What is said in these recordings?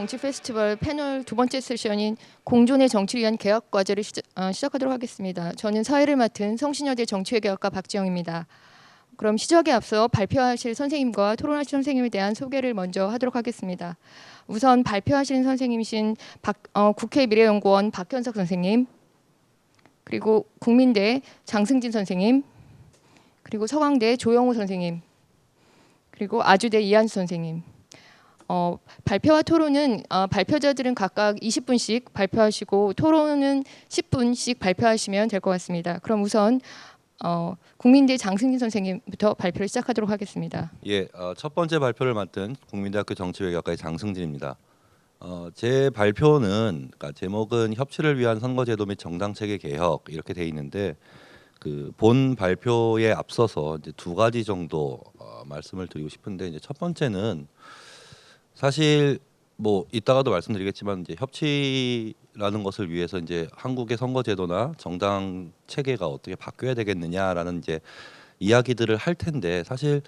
정치 페스티벌 패널 두 번째 세션인 공존의 정치를 위한 개혁 과제를 시작하도록 하겠습니다. 저는 사회를 맡은 성신여대 정치외교학과 박지영입니다. 그럼 시작에 앞서 발표하실 선생님과 토론하실 선생님에 대한 소개를 먼저 하도록 하겠습니다. 우선 발표하시는 선생님이신 국회 미래연구원 박현석 선생님, 그리고 국민대 장승진 선생님, 그리고 서강대 조영우 선생님, 그리고 아주대 이한수 선생님. 발표와 토론은 발표자들은 각각 20분씩 발표하시고 토론은 10분씩 발표하시면 될 것 같습니다. 그럼 우선 국민대 장승진 선생님부터 발표를 시작하도록 하겠습니다. 예, 첫 번째 발표를 맡은 국민대학교 정치외교학과의 장승진입니다. 제 발표는 그러니까 제목은 협치를 위한 선거제도 및 정당체계 개혁 이렇게 돼 있는데 그 본 발표에 앞서서 이제 두 가지 정도 말씀을 드리고 싶은데 이제 첫 번째는 사실 뭐 이따가도 말씀드리겠지만 이제 협치라는 것을 위해서 이제 한국의 선거제도나 정당 체계가 어떻게 바뀌어야 되겠느냐라는 이제 이야기들을 할 텐데 사실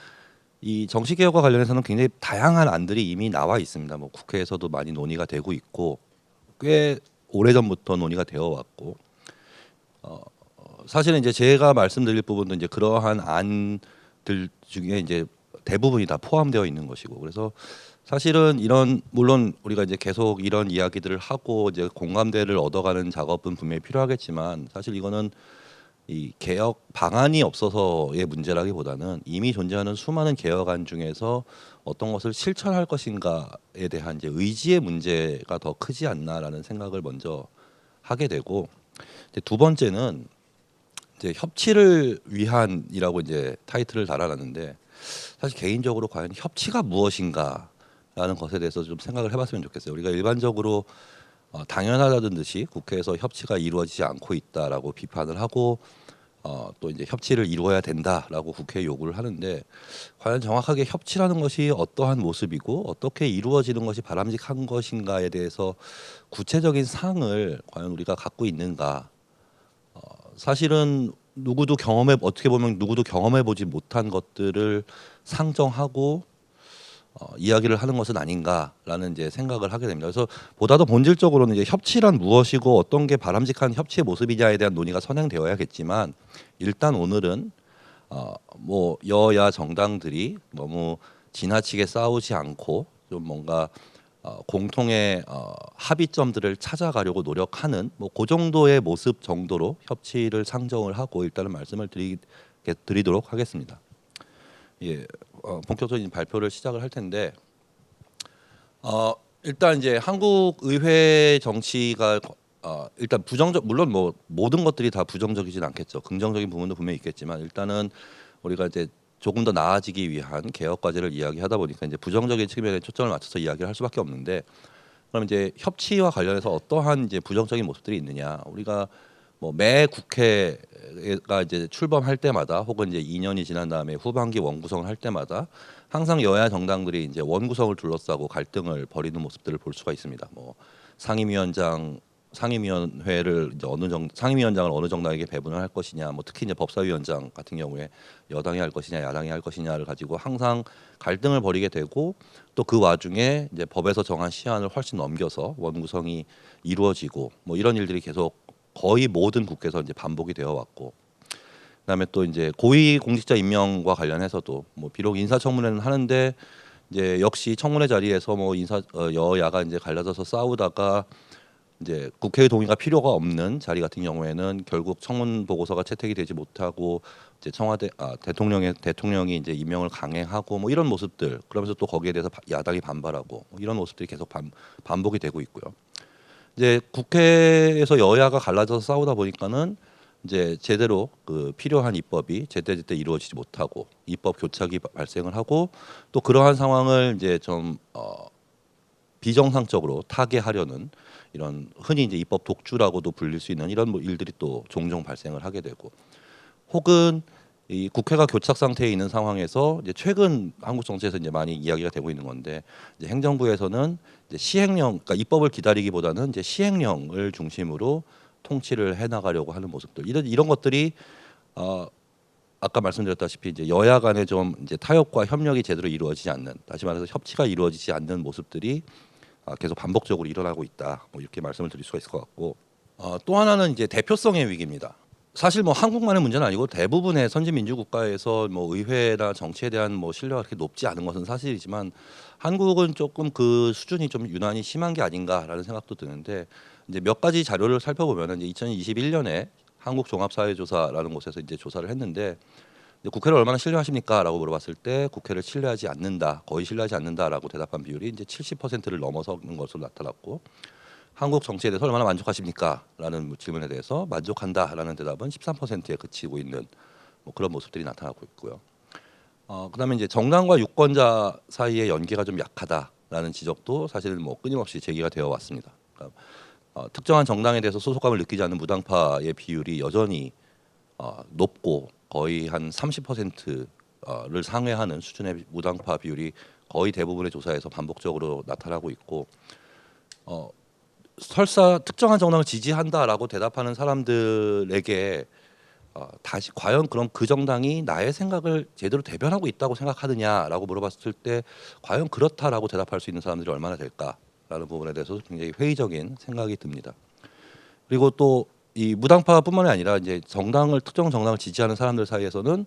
이 정치개혁과 관련해서는 굉장히 다양한 안들이 이미 나와 있습니다. 뭐 국회에서도 많이 논의가 되고 있고 꽤 오래전부터 논의가 되어 왔고 사실은 이제 제가 말씀드릴 부분도 이제 그러한 안들 중에 이제 대부분이 다 포함되어 있는 것이고 그래서 사실은 이런 물론 우리가 이제 계속 이런 이야기들을 하고 이제 공감대를 얻어가는 작업은 분명히 필요하겠지만 사실 이거는 이 개혁 방안이 없어서의 문제라기보다는 이미 존재하는 수많은 개혁안 중에서 어떤 것을 실천할 것인가에 대한 이제 의지의 문제가 더 크지 않나라는 생각을 먼저 하게 되고 이제 두 번째는 이제 협치를 위한이라고 이제 타이틀을 달아놨는데 사실 개인적으로 과연 협치가 무엇인가라는 것에 대해서 좀 생각을 해봤으면 좋겠어요. 우리가 일반적으로 당연하다는 듯이 국회에서 협치가 이루어지지 않고 있다라고 비판을 하고 또 이제 협치를 이루어야 된다라고 국회에 요구를 하는데 과연 정확하게 협치라는 것이 어떠한 모습이고 어떻게 이루어지는 것이 바람직한 것인가에 대해서 구체적인 상을 과연 우리가 갖고 있는가? 사실은 어떻게 보면 누구도 경험해 보지 못한 것들을 상정하고 이야기를 하는 것은 아닌가라는 이제 생각을 하게 됩니다. 그래서 보다 더 본질적으로는 이제 협치란 무엇이고 어떤 게 바람직한 협치의 모습이냐에 대한 논의가 선행되어야겠지만 일단 오늘은 뭐 여야 정당들이 너무 지나치게 싸우지 않고 좀 뭔가 공통의 합의점들을 찾아가려고 노력하는 뭐 그 정도의 모습 정도로 협치를 상정을 하고 일단은 말씀을 드리도록 하겠습니다. 예, 본격적인 발표를 시작을 할 텐데 일단 이제 한국 의회 정치가 일단 물론 뭐 모든 것들이 다 부정적이진 않겠죠. 긍정적인 부분도 분명히 있겠지만 일단은 우리가 이제 조금 더 나아지기 위한 개혁 과제를 이야기하다 보니까 이제 부정적인 측면에 초점을 맞춰서 이야기를 할 수밖에 없는데 그럼 이제 협치와 관련해서 어떠한 이제 부정적인 모습들이 있느냐? 우리가 뭐 매 국회가 이제 출범할 때마다 혹은 이제 2년이 지난 다음에 후반기 원구성을 할 때마다 항상 여야 정당들이 이제 원구성을 둘러싸고 갈등을 벌이는 모습들을 볼 수가 있습니다. 뭐 상임위원회를 이제 상임위원장을 어느 정당에게 배분을 할 것이냐, 뭐 특히 이제 법사위원장 같은 경우에 여당이 할 것이냐, 야당이 할 것이냐를 가지고 항상 갈등을 벌이게 되고 또 그 와중에 이제 법에서 정한 시한을 훨씬 넘겨서 원구성이 이루어지고 뭐 이런 일들이 계속 거의 모든 국회에서 이제 반복이 되어 왔고 그다음에 또 이제 고위 공직자 임명과 관련해서도 뭐 비록 인사청문회는 하는데 이제 역시 청문회 자리에서 뭐 여야가 이제 갈라져서 싸우다가 이제 국회의 동의가 필요가 없는 자리 같은 경우에는 결국 청문 보고서가 채택이 되지 못하고 이제 대통령이 이제 임명을 강행하고 뭐 이런 모습들 그러면서 또 거기에 대해서 야당이 반발하고 뭐 이런 모습들이 계속 반복이 되고 있고요. 이제 국회에서 여야가 갈라져서 싸우다 보니까는 이제 제대로 그 필요한 입법이 제때제때 이루어지지 못하고 입법 교착이 발생을 하고 또 그러한 상황을 이제 좀 비정상적으로 타개하려는 이런 흔히 이제 입법 독주라고도 불릴 수 있는 이런 일들이 또 종종 발생을 하게 되고 혹은 이 국회가 교착 상태에 있는 상황에서 이제 최근 한국 정치에서 이제 많이 이야기가 되고 있는 건데 이제 행정부에서는 이제 시행령, 그러니까 입법을 기다리기보다는 이제 시행령을 중심으로 통치를 해 나가려고 하는 모습들 이런 것들이 아까 말씀드렸다시피 이제 여야 간에 좀 이제 타협과 협력이 제대로 이루어지지 않는 다시 말해서 협치가 이루어지지 않는 모습들이 계속 반복적으로 일어나고 있다. 뭐 이렇게 말씀을 드릴 수가 있을 것 같고 또 하나는 이제 대표성의 위기입니다. 사실 뭐 한국만의 문제는 아니고 대부분의 선진 민주 국가에서 뭐 의회나 정치에 대한 뭐 신뢰가 그렇게 높지 않은 것은 사실이지만 한국은 조금 그 수준이 좀 유난히 심한 게 아닌가라는 생각도 드는데 이제 몇 가지 자료를 살펴보면은 이제 2021년에 한국종합사회조사라는 곳에서 이제 조사를 했는데 국회를 얼마나 신뢰하십니까?라고 물어봤을 때 국회를 신뢰하지 않는다, 거의 신뢰하지 않는다라고 대답한 비율이 이제 70%를 넘어서는 것으로 나타났고 한국 정치에 대해서 얼마나 만족하십니까?라는 질문에 대해서 만족한다라는 대답은 13%에 그치고 있는 뭐 그런 모습들이 나타나고 있고요. 그다음에 이제 정당과 유권자 사이의 연계가 좀 약하다라는 지적도 사실은 뭐 끊임없이 제기가 되어 왔습니다. 그러니까 특정한 정당에 대해서 소속감을 느끼지 않는 무당파의 비율이 여전히 높고 거의 한 30%를 상회하는 수준의 무당파 비율이 거의 대부분의 조사에서 반복적으로 나타나고 있고 설사 특정한 정당을 지지한다라고 대답하는 사람들에게 다시 과연 그럼 그 정당이 나의 생각을 제대로 대변하고 있다고 생각하느냐라고 물어봤을 때 과연 그렇다라고 대답할 수 있는 사람들이 얼마나 될까라는 부분에 대해서 굉장히 회의적인 생각이 듭니다. 그리고 또 이 무당파뿐만이 아니라 이제 특정 정당을 지지하는 사람들 사이에서는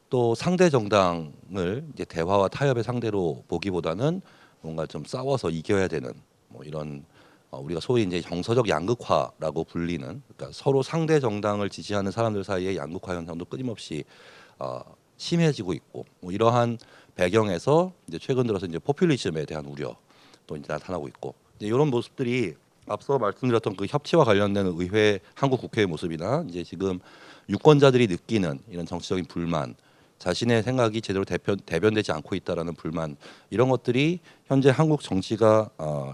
또 상대 정당을 이제 대화와 타협의 상대로 보기보다는 뭔가 좀 싸워서 이겨야 되는 뭐 이런 우리가 소위 이제 정서적 양극화라고 불리는 그러니까 서로 상대 정당을 지지하는 사람들 사이의 양극화 현상도 끊임없이 심해지고 있고 뭐 이러한 배경에서 이제 최근 들어서 이제 포퓰리즘에 대한 우려 또 이제 나타나고 있고 이제 이런 모습들이 앞서 말씀드렸던 그 협치와 관련된 한국 국회의 모습이나 이제 지금 유권자들이 느끼는 이런 정치적인 불만, 자신의 생각이 제대로 대변되지 않고 있다라는 불만 이런 것들이 현재 한국 정치가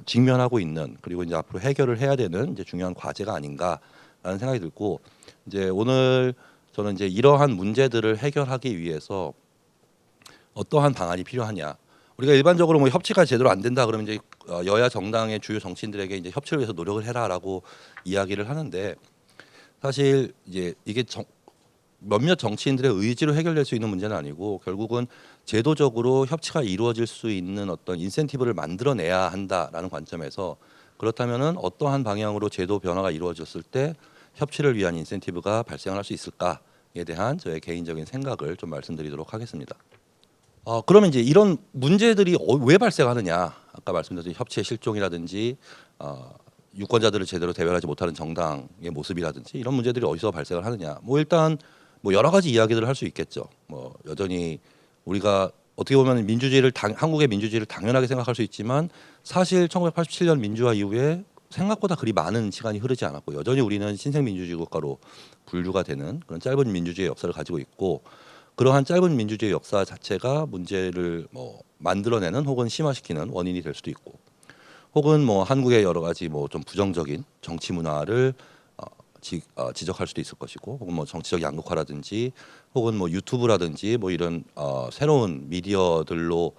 직면하고 있는 그리고 이제 앞으로 해결을 해야 되는 이제 중요한 과제가 아닌가라는 생각이 들고 이제 오늘 저는 이제 이러한 문제들을 해결하기 위해서 어떠한 방안이 필요하냐. 우리가 일반적으로 뭐 협치가 제대로 안 된다 그러면 이제 여야 정당의 주요 정치인들에게 이제 협치를 위해서 노력을 해라라고 이야기를 하는데 사실 이제 이게 몇몇 정치인들의 의지로 해결될 수 있는 문제는 아니고 결국은 제도적으로 협치가 이루어질 수 있는 어떤 인센티브를 만들어내야 한다라는 관점에서 그렇다면은 어떠한 방향으로 제도 변화가 이루어졌을 때 협치를 위한 인센티브가 발생할 수 있을까에 대한 저의 개인적인 생각을 좀 말씀드리도록 하겠습니다. 그러면 이제 이런 문제들이 왜 발생하느냐? 아까 말씀드린 협치의 실종이라든지 유권자들을 제대로 대변하지 못하는 정당의 모습이라든지 이런 문제들이 어디서 발생을 하느냐? 뭐 일단 뭐 여러 가지 이야기들을 할 수 있겠죠. 뭐 여전히 우리가 어떻게 보면 한국의 민주주의를 당연하게 생각할 수 있지만 사실 1987년 민주화 이후에 생각보다 그리 많은 시간이 흐르지 않았고 여전히 우리는 신생 민주주의 국가로 분류가 되는 그런 짧은 민주주의 역사를 가지고 있고 그러한 짧은 민주주의 역사 자체가 문제를 뭐 만들어내는 혹은 심화시키는 원인이 될 수도 있고 혹은 뭐 한국의 여러 가지 뭐 좀 부정적인 정치 문화를 지적할 수도 있을 것이고 혹은 뭐 정치적 양극화라든지 혹은 뭐 유튜브라든지 뭐 이런 새로운 미디어들로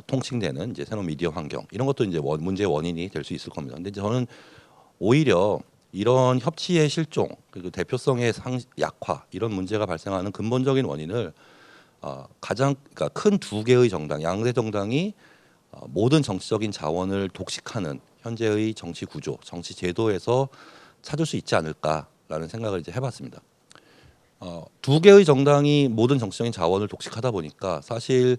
통칭되는 이제 새로운 미디어 환경 이런 것도 이제 문제의 원인이 될 수 있을 겁니다. 근데 저는 오히려 이런 협치의 실종 그리고 대표성의 약화 이런 문제가 발생하는 근본적인 원인을 가장 그러니까 큰 두 개의 정당 양대 정당이 모든 정치적인 자원을 독식하는 현재의 정치 구조 정치 제도에서 찾을 수 있지 않을까라는 생각을 이제 해봤습니다. 두 개의 정당이 모든 정치적인 자원을 독식하다 보니까 사실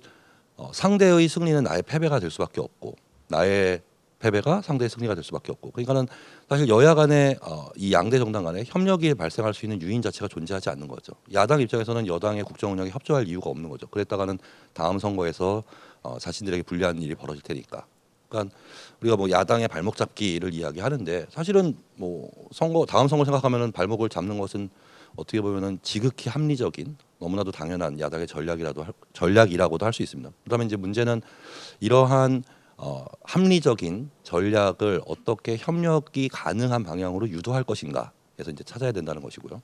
상대의 승리는 나의 패배가 될 수밖에 없고 나의 패배가 상대의 승리가 될 수밖에 없고 그러니까는 사실 여야 간의 이 양대 정당 간의 협력이 발생할 수 있는 요인 자체가 존재하지 않는 거죠. 야당 입장에서는 여당의 국정 운영에 협조할 이유가 없는 거죠. 그랬다가는 다음 선거에서 자신들에게 불리한 일이 벌어질 테니까. 그러니까 우리가 뭐 야당의 발목 잡기를 이야기하는데 사실은 뭐 다음 선거 생각하면은 발목을 잡는 것은 어떻게 보면은 지극히 합리적인 너무나도 당연한 야당의 전략이라고도 할 수 있습니다. 그다음에 이제 문제는 이러한 합리적인 전략을 어떻게 협력이 가능한 방향으로 유도할 것인가에서 이제 찾아야 된다는 것이고요.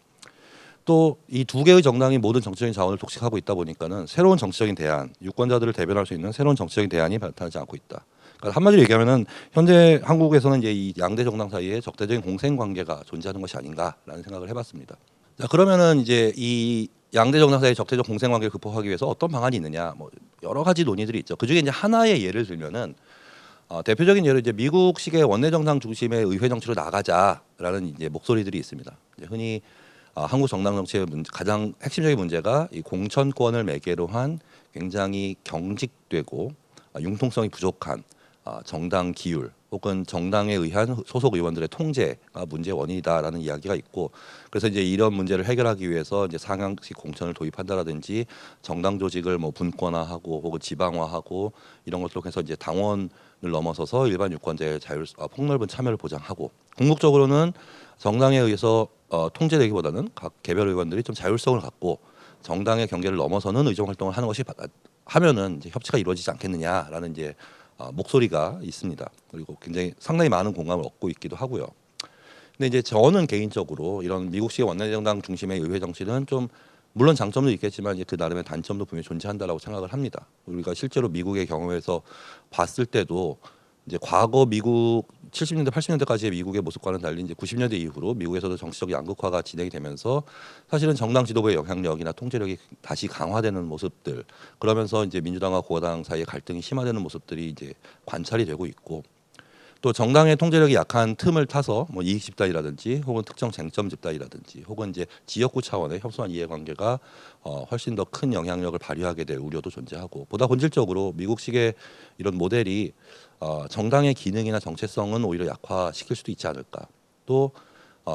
또 이 두 개의 정당이 모든 정치적인 자원을 독식하고 있다 보니까는 새로운 정치적인 대안, 유권자들을 대변할 수 있는 새로운 정치적인 대안이 나타나지 않고 있다. 그러니까 한마디로 얘기하면은 현재 한국에서는 이제 이 양대 정당 사이에 적대적인 공생 관계가 존재하는 것이 아닌가라는 생각을 해봤습니다. 자 그러면은 이제 이 양대 정당 사이의 적대적 공생 관계를 극복하기 위해서 어떤 방안이 있느냐, 뭐 여러 가지 논의들이 있죠. 그 중에 이제 하나의 예를 들면은 대표적인 예로 이제 미국식의 원내 정당 중심의 의회 정치로 나가자라는 이제 목소리들이 있습니다. 이제 흔히 한국 정당 정치의 가장 핵심적인 문제가 이 공천권을 매개로 한 굉장히 경직되고 융통성이 부족한 정당 기율 혹은 정당에 의한 소속 의원들의 통제가 문제의 원인이다라는 이야기가 있고, 그래서 이제 이런 문제를 해결하기 위해서 이제 상향식 공천을 도입한다라든지 정당 조직을 뭐 분권화하고 혹은 지방화하고 이런 것들로 해서 이제 당원을 넘어서서 일반 유권자의 폭넓은 참여를 보장하고, 궁극적으로는 정당에 의해서 통제되기보다는 각 개별 의원들이 좀 자율성을 갖고 정당의 경계를 넘어서는 의정 활동을 하는 것이 하면은 이제 협치가 이루어지지 않겠느냐라는 이제 목소리가 있습니다. 그리고 굉장히 상당히 많은 공감을 얻고 있기도 하고요. 근데 이제 저는 개인적으로 이런 미국식 원내정당 중심의 의회 정치는 좀 물론 장점도 있겠지만 이제 그 나름의 단점도 분명히 존재한다라고 생각을 합니다. 우리가 실제로 미국의 경험에서 봤을 때도 이제 과거 미국 70년대 80년대까지의 미국의 모습과는 달리 이제 90년대 이후로 미국에서도 정치적 양극화가 진행이 되면서 사실은 정당 지도부의 영향력이나 통제력이 다시 강화되는 모습들, 그러면서 이제 민주당과 공화당 사이의 갈등이 심화되는 모습들이 이제 관찰이 되고 있고, 또 정당의 통제력이 약한 틈을 타서 뭐 이익 집단이라든지 혹은 특정 쟁점 집단이라든지 혹은 이제 지역구 차원의 협소한 이해관계가 훨씬 더 큰 영향력을 발휘하게 될 우려도 존재하고, 보다 본질적으로 미국식의 이런 모델이 정당의 기능이나 정체성은 오히려 약화시킬 수도 있지 않을까. 또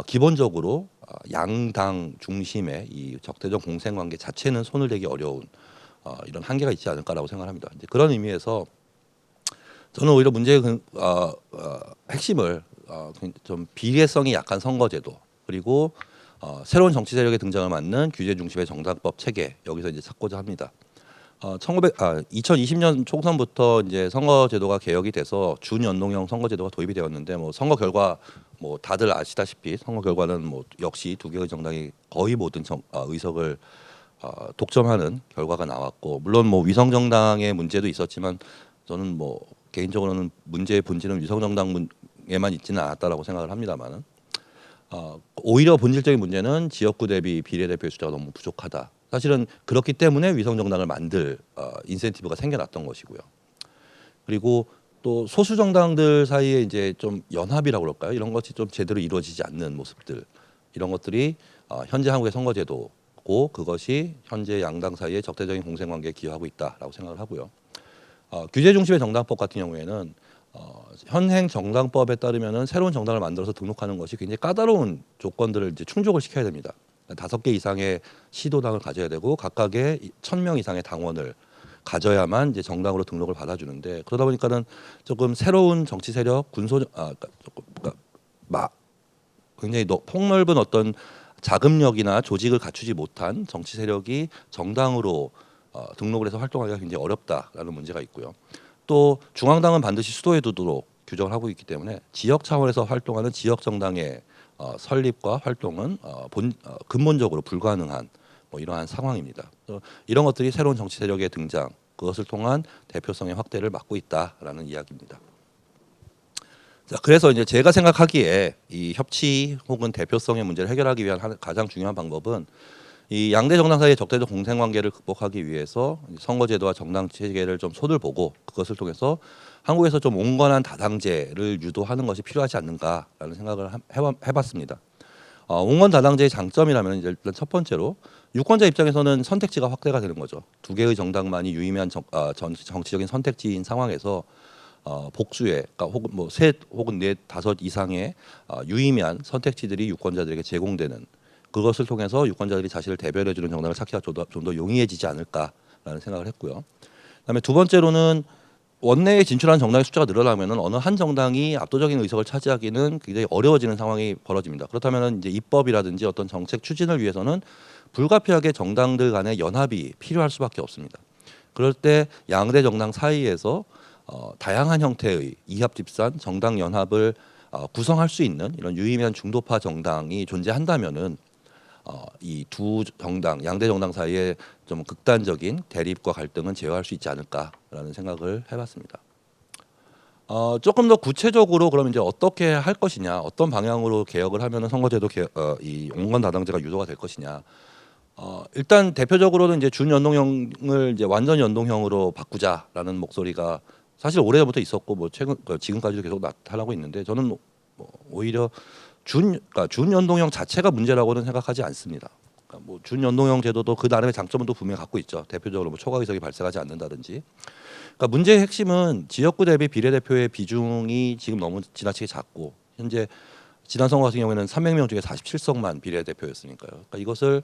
기본적으로 양당 중심의 이 적대적 공생관계 자체는 손을 대기 어려운 이런 한계가 있지 않을까라고 생각합니다. 이제 그런 의미에서 저는 오히려 문제의 핵심을 좀 비례성이 약한 선거제도, 그리고 새로운 정치 세력의 등장을 맞는 규제 중심의 정당법 체계, 여기서 이제 찾고자 합니다. 2020년 총선부터 이제 선거제도가 개혁이 돼서 준연동형 선거제도가 도입이 되었는데, 뭐 선거 결과 뭐 다들 아시다시피 선거 결과는 뭐 역시 두 개의 정당이 거의 모든 의석을 독점하는 결과가 나왔고, 물론 뭐 위성 정당의 문제도 있었지만 저는 뭐 개인적으로는 문제의 본질은 위성 정당에만 있지는 않았다라고 생각을 합니다만은 오히려 본질적인 문제는 지역구 대비 비례대표 숫자가 너무 부족하다. 사실은 그렇기 때문에 위성 정당을 만들 인센티브가 생겨났던 것이고요. 그리고 또 소수 정당들 사이에 이제 좀 연합이라고 그럴까요? 이런 것이 좀 제대로 이루어지지 않는 모습들, 이런 것들이 현재 한국의 선거제도고 그것이 현재 양당 사이의 적대적인 공생관계에 기여하고 있다라고 생각을 하고요. 규제 중심의 정당법 같은 경우에는 현행 정당법에 따르면은 새로운 정당을 만들어서 등록하는 것이 굉장히 까다로운 조건들을 이제 충족을 시켜야 됩니다. 5개 이상의 시도당을 가져야 되고 각각의 1,000명 이상의 당원을 가져야만 이제 정당으로 등록을 받아주는데, 그러다 보니까는 조금 새로운 정치 세력 굉장히 폭넓은 어떤 자금력이나 조직을 갖추지 못한 정치 세력이 정당으로 등록을 해서 활동하기가 굉장히 어렵다라는 문제가 있고요. 또 중앙당은 반드시 수도에 두도록 규정을 하고 있기 때문에 지역 차원에서 활동하는 지역 정당의 설립과 활동은 근본적으로 불가능한 뭐 이러한 상황입니다. 이런 것들이 새로운 정치 세력의 등장, 그것을 통한 대표성의 확대를 막고 있다라는 이야기입니다. 자, 그래서 이제 제가 생각하기에 이 협치 혹은 대표성의 문제를 해결하기 위한 가장 중요한 방법은 이 양대 정당 사이의 적대적 공생관계를 극복하기 위해서 선거제도와 정당 체계를 좀 손을 보고 그것을 통해서 한국에서 좀 온건한 다당제를 유도하는 것이 필요하지 않는가라는 생각을 해봤습니다. 온건 다당제의 장점이라면 이제 일단 첫 번째로 유권자 입장에서는 선택지가 확대가 되는 거죠. 두 개의 정당만이 유의미한 정치적인 선택지인 상황에서 복수의, 그러니까 혹은 뭐 셋 혹은 넷, 다섯 이상의 유의미한 선택지들이 유권자들에게 제공되는, 그것을 통해서 유권자들이 자신을 대변해주는 정당을 찾기가 좀 더 용이해지지 않을까라는 생각을 했고요. 그다음에 두 번째로는 원내에 진출한 정당의 숫자가 늘어나면은 어느 한 정당이 압도적인 의석을 차지하기는 굉장히 어려워지는 상황이 벌어집니다. 그렇다면 이제 입법이라든지 어떤 정책 추진을 위해서는 불가피하게 정당들 간의 연합이 필요할 수밖에 없습니다. 그럴 때 양대 정당 사이에서 다양한 형태의 이합 집산 정당 연합을 구성할 수 있는 이런 유의미한 중도파 정당이 존재한다면은 이 두 정당, 양대 정당 사이에 좀 극단적인 대립과 갈등은 제어할 수 있지 않을까라는 생각을 해봤습니다. 조금 더 구체적으로 그럼 이제 어떻게 할 것이냐, 어떤 방향으로 개혁을 하면은 선거제도 이 온건 다당제가 유도가 될 것이냐. 일단 대표적으로는 이제 준연동형을 이제 완전 연동형으로 바꾸자라는 목소리가 사실 오래전부터 있었고 뭐 최근 지금까지도 계속 나타나고 있는데 저는 뭐 오히려 그러니까 준연동형 자체가 문제라고는 생각하지 않습니다. 그러니까 뭐 준연동형 제도도 그 나름의 장점은 또 분명히 갖고 있죠. 대표적으로 뭐 초과 의석이 발생하지 않는다든지. 그러니까 문제의 핵심은 지역구 대비 비례대표의 비중이 지금 너무 지나치게 작고 현재 지난 선거 같은 경우에는 300명 중에 47석만 비례대표였으니까요. 그러니까 이것을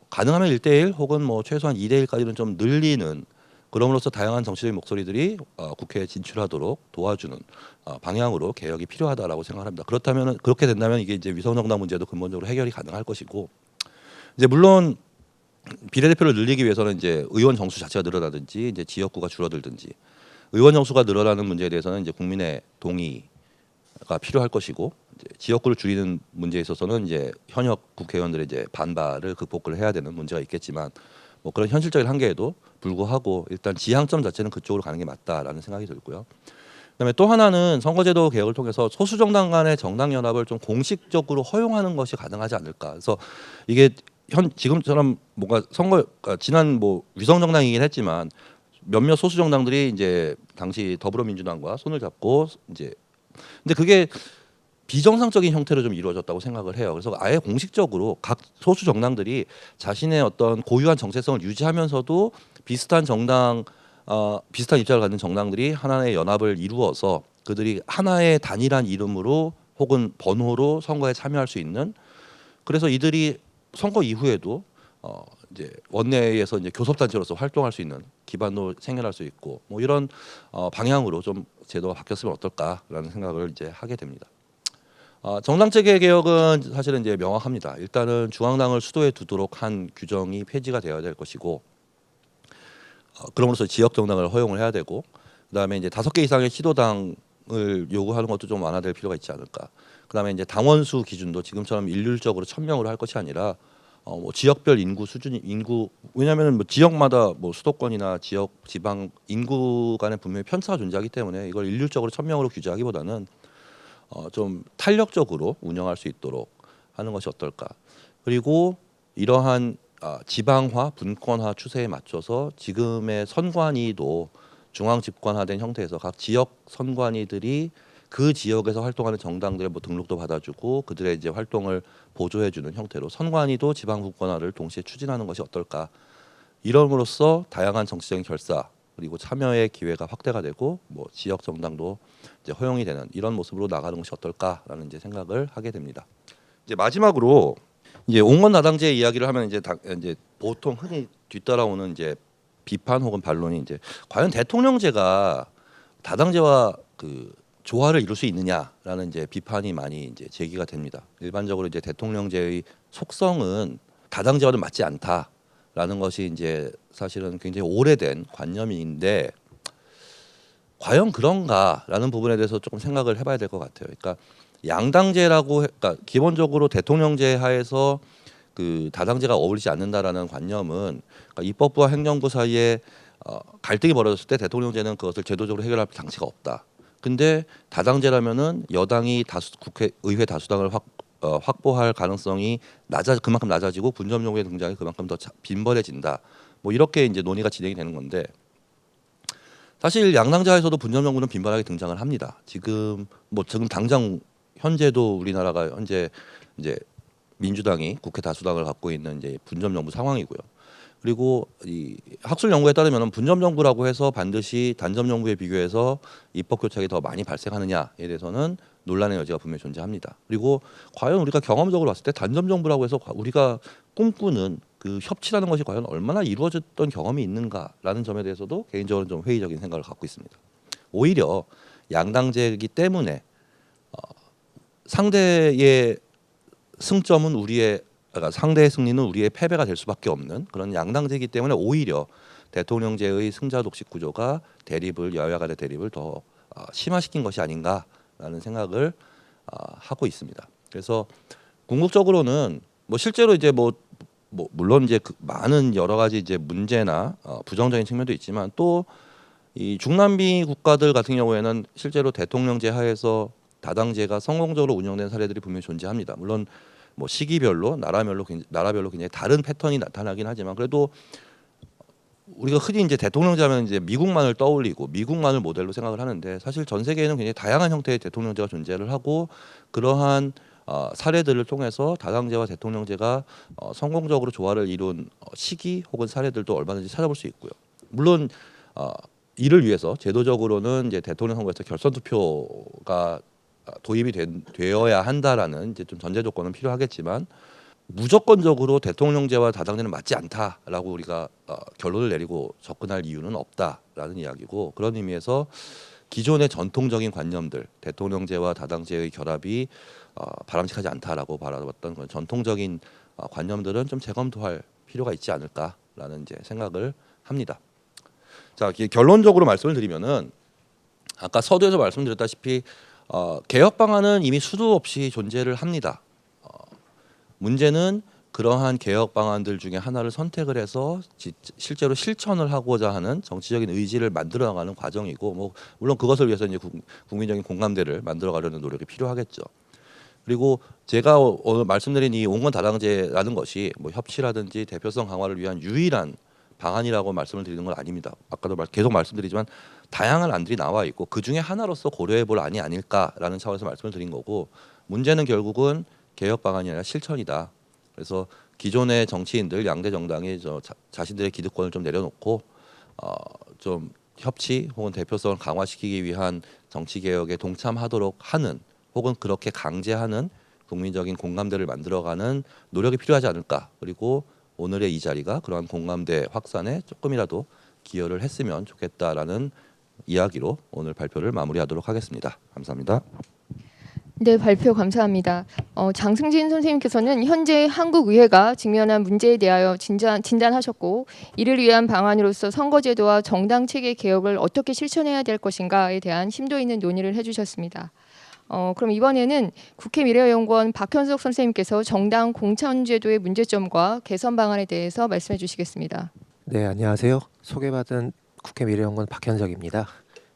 가능하면 1대1 혹은 뭐 최소한 2대1까지는 좀 늘리는 그럼으로써 다양한 정치적인 목소리들이 국회에 진출하도록 도와주는 방향으로 개혁이 필요하다라고 생각합니다. 그렇다면 그렇게 된다면 이게 이제 위성정당 문제도 근본적으로 해결이 가능할 것이고 이제 물론 비례대표를 늘리기 위해서는 이제 의원 정수 자체가 늘어나든지 이제 지역구가 줄어들든지 의원 정수가 늘어나는 문제에 대해서는 이제 국민의 동의가 필요할 것이고 이제 지역구를 줄이는 문제에 있어서는 이제 현역 국회의원들의 이제 반발을 극복을 해야 되는 문제가 있겠지만 뭐 그런 현실적인 한계에도 불구하고 일단 지향점 자체는 그쪽으로 가는 게 맞다라는 생각이 들고요. 그다음에 또 하나는 선거제도 개혁을 통해서 소수 정당 간의 정당 연합을 좀 공식적으로 허용하는 것이 가능하지 않을까. 그래서 이게 지금처럼 뭔가 그러니까 지난 뭐 위성 정당이긴 했지만 몇몇 소수 정당들이 이제 당시 더불어민주당과 손을 잡고 이제 근데 그게 비정상적인 형태로 좀 이루어졌다고 생각을 해요. 그래서 아예 공식적으로 각 소수 정당들이 자신의 어떤 고유한 정체성을 유지하면서도 비슷한 정당 비슷한 입장을 갖는 정당들이 하나의 연합을 이루어서 그들이 하나의 단일한 이름으로 혹은 번호로 선거에 참여할 수 있는 그래서 이들이 선거 이후에도 이제 원내에서 이제 교섭단체로서 활동할 수 있는 기반도 생겨날 수 있고 뭐 이런 방향으로 좀 제도가 바뀌었으면 어떨까라는 생각을 이제 하게 됩니다. 정당 체계 개혁은 사실은 이제 명확합니다. 일단은 중앙당을 수도에 두도록 한 규정이 폐지가 되어야 될 것이고, 그럼으로써 지역 정당을 허용을 해야 되고, 그다음에 이제 5개 이상의 시도당을 요구하는 것도 좀 완화될 필요가 있지 않을까. 그다음에 이제 당원수 기준도 지금처럼 일률적으로 1000명으로 할 것이 아니라 뭐 지역별 인구 수준이 왜냐하면 뭐 지역마다 뭐 수도권이나 지역 지방 인구 간에 분명히 편차가 존재하기 때문에 이걸 일률적으로 1000명으로 규제하기보다는 좀 탄력적으로 운영할 수 있도록 하는 것이 어떨까. 그리고 이러한 지방화, 분권화 추세에 맞춰서 지금의 선관위도 중앙 집권화된 형태에서 각 지역 선관위들이 그 지역에서 활동하는 정당들의 뭐 등록도 받아주고 그들의 이제 활동을 보조해주는 형태로 선관위도 지방 분권화를 동시에 추진하는 것이 어떨까. 이름으로써 다양한 정치적인 결사 그리고 참여의 기회가 확대가 되고 뭐 지역 정당도 이제 허용이 되는 이런 모습으로 나가는 것이 어떨까라는 이제 생각을 하게 됩니다. 이제 마지막으로 이제 옹건 나당제 이야기를 하면 이제 보통 흔히 뒤따라오는 이제 비판 혹은 반론이 이제 과연 대통령제가 다당제와 그 조화를 이룰 수 있느냐라는 이제 비판이 많이 이제 제기가 됩니다. 일반적으로 이제 대통령제의 속성은 다당제와는 맞지 않다라는 것이 이제 사실은 굉장히 오래된 관념인데 과연 그런가라는 부분에 대해서 조금 생각을 해봐야 될 것 같아요. 그러니까 양당제라고 그러니까 기본적으로 대통령제 하에서 그 다당제가 어울리지 않는다라는 관념은 그러니까 입법부와 행정부 사이에 갈등이 벌어졌을 때 대통령제는 그것을 제도적으로 해결할 장치가 없다. 근데 다당제라면은 여당이 의회 다수당을 확보할 가능성이 그만큼 낮아지고 분점 정부의 등장이 그만큼 더 빈번해진다. 뭐 이렇게 이제 논의가 진행이 되는 건데 사실 양당제에서도 분점 정부는 빈번하게 등장을 합니다. 지금 당장 현재도 우리나라가 현재 이제 민주당이 국회 다수당을 갖고 있는 이제 분점 정부 상황이고요. 그리고 이 학술 연구에 따르면 분점 정부라고 해서 반드시 단점 정부에 비교해서 입법 교착이 더 많이 발생하느냐에 대해서는 논란의 여지가 분명히 존재합니다. 그리고 과연 우리가 경험적으로 봤을 때 단점 정부라고 해서 우리가 꿈꾸는 그 협치라는 것이 과연 얼마나 이루어졌던 경험이 있는가라는 점에 대해서도 개인적으로 좀 회의적인 생각을 갖고 있습니다. 오히려 양당제이기 때문에 상대의 승점은 그러니까 상대의 승리는 우리의 패배가 될 수밖에 없는 그런 양당제이기 때문에 오히려 대통령제의 승자 독식 구조가 여야 간의 대립을 더 심화시킨 것이 아닌가라는 생각을 하고 있습니다. 그래서 궁극적으로는 뭐 실제로 이제 물론 이제 많은 여러 가지 이제 문제나 부정적인 측면도 있지만 또 이 중남미 국가들 같은 경우에는 실제로 대통령제 하에서 다당제가 성공적으로 운영된 사례들이 분명히 존재합니다. 물론 뭐 시기별로 나라별로 굉장히 다른 패턴이 나타나긴 하지만 그래도 우리가 흔히 이제 대통령제 하면 이제 미국만을 떠올리고 미국만을 모델로 생각을 하는데 사실 전 세계에는 굉장히 다양한 형태의 대통령제가 존재를 하고 그러한 사례들을 통해서 다당제와 대통령제가 성공적으로 조화를 이룬 시기 혹은 사례들도 얼마든지 찾아볼 수 있고요. 물론 이를 위해서 제도적으로는 이제 대통령 선거에서 결선 투표가 되어야 한다라는 이제 좀 전제 조건은 필요하겠지만 무조건적으로 대통령제와 다당제는 맞지 않다라고 우리가 결론을 내리고 접근할 이유는 없다라는 이야기고 그런 의미에서 기존의 전통적인 관념들 대통령제와 다당제의 결합이 바람직하지 않다라고 바라봤던 그런 전통적인 관념들은 좀 재검토할 필요가 있지 않을까라는 이제 생각을 합니다. 자, 결론적으로 말씀을 드리면은 아까 서두에서 말씀드렸다시피 개혁 방안은 이미 수도 없이 존재를 합니다. 문제는 그러한 개혁 방안들 중에 하나를 선택을 해서 실제로 실천을 하고자 하는 정치적인 의지를 만들어가는 과정이고, 뭐 물론 그것을 위해서 이제 국민적인 공감대를 만들어가려는 노력이 필요하겠죠. 그리고 제가 오늘 말씀드린 이 온건 다당제라는 것이 뭐 협치라든지 대표성 강화를 위한 유일한 방안이라고 말씀을 드리는 건 아닙니다. 아까도 계속 말씀드리지만 다양한 안들이 나와 있고 그 중에 하나로서 고려해볼 안이 아닐까라는 차원에서 말씀을 드린 거고 문제는 결국은 개혁 방안이 아니라 실천이다. 그래서 기존의 정치인들 양대 정당이 자신들의 기득권을 좀 내려놓고 좀 협치 혹은 대표성을 강화시키기 위한 정치 개혁에 동참하도록 하는 혹은 그렇게 강제하는 국민적인 공감대를 만들어가는 노력이 필요하지 않을까. 그리고 오늘의 이 자리가 그러한 공감대 확산에 조금이라도 기여를 했으면 좋겠다라는 이야기로 오늘 발표를 마무리하도록 하겠습니다. 감사합니다. 네, 발표 감사합니다. 장승진 선생님께서는 현재 한국 의회가 직면한 문제에 대하여 진단하셨고 이를 위한 방안으로서 선거제도와 정당 체계 개혁을 어떻게 실천해야 될 것인가에 대한 심도 있는 논의를 해주셨습니다. 그럼 이번에는 국회 미래연구원 박현석 선생님께서 정당 공천제도의 문제점과 개선 방안에 대해서 말씀해 주시겠습니다. 네, 안녕하세요. 소개받은 국회 미래연구원 박현석입니다.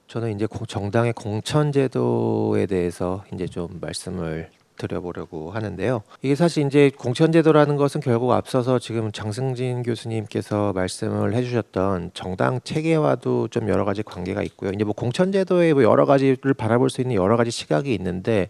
저는 이제 정당의 공천제도에 대해서 이제 좀 말씀을 드려보려고 하는데요. 이게 사실 이제 공천제도라는 것은 결국 앞서서 지금 장승진 교수님께서 말씀을 해주셨던 정당 체계와도 좀 여러 가지 관계가 있고요. 이제 뭐 공천제도에 뭐 여러 가지를 바라볼 수 있는 여러 가지 시각이 있는데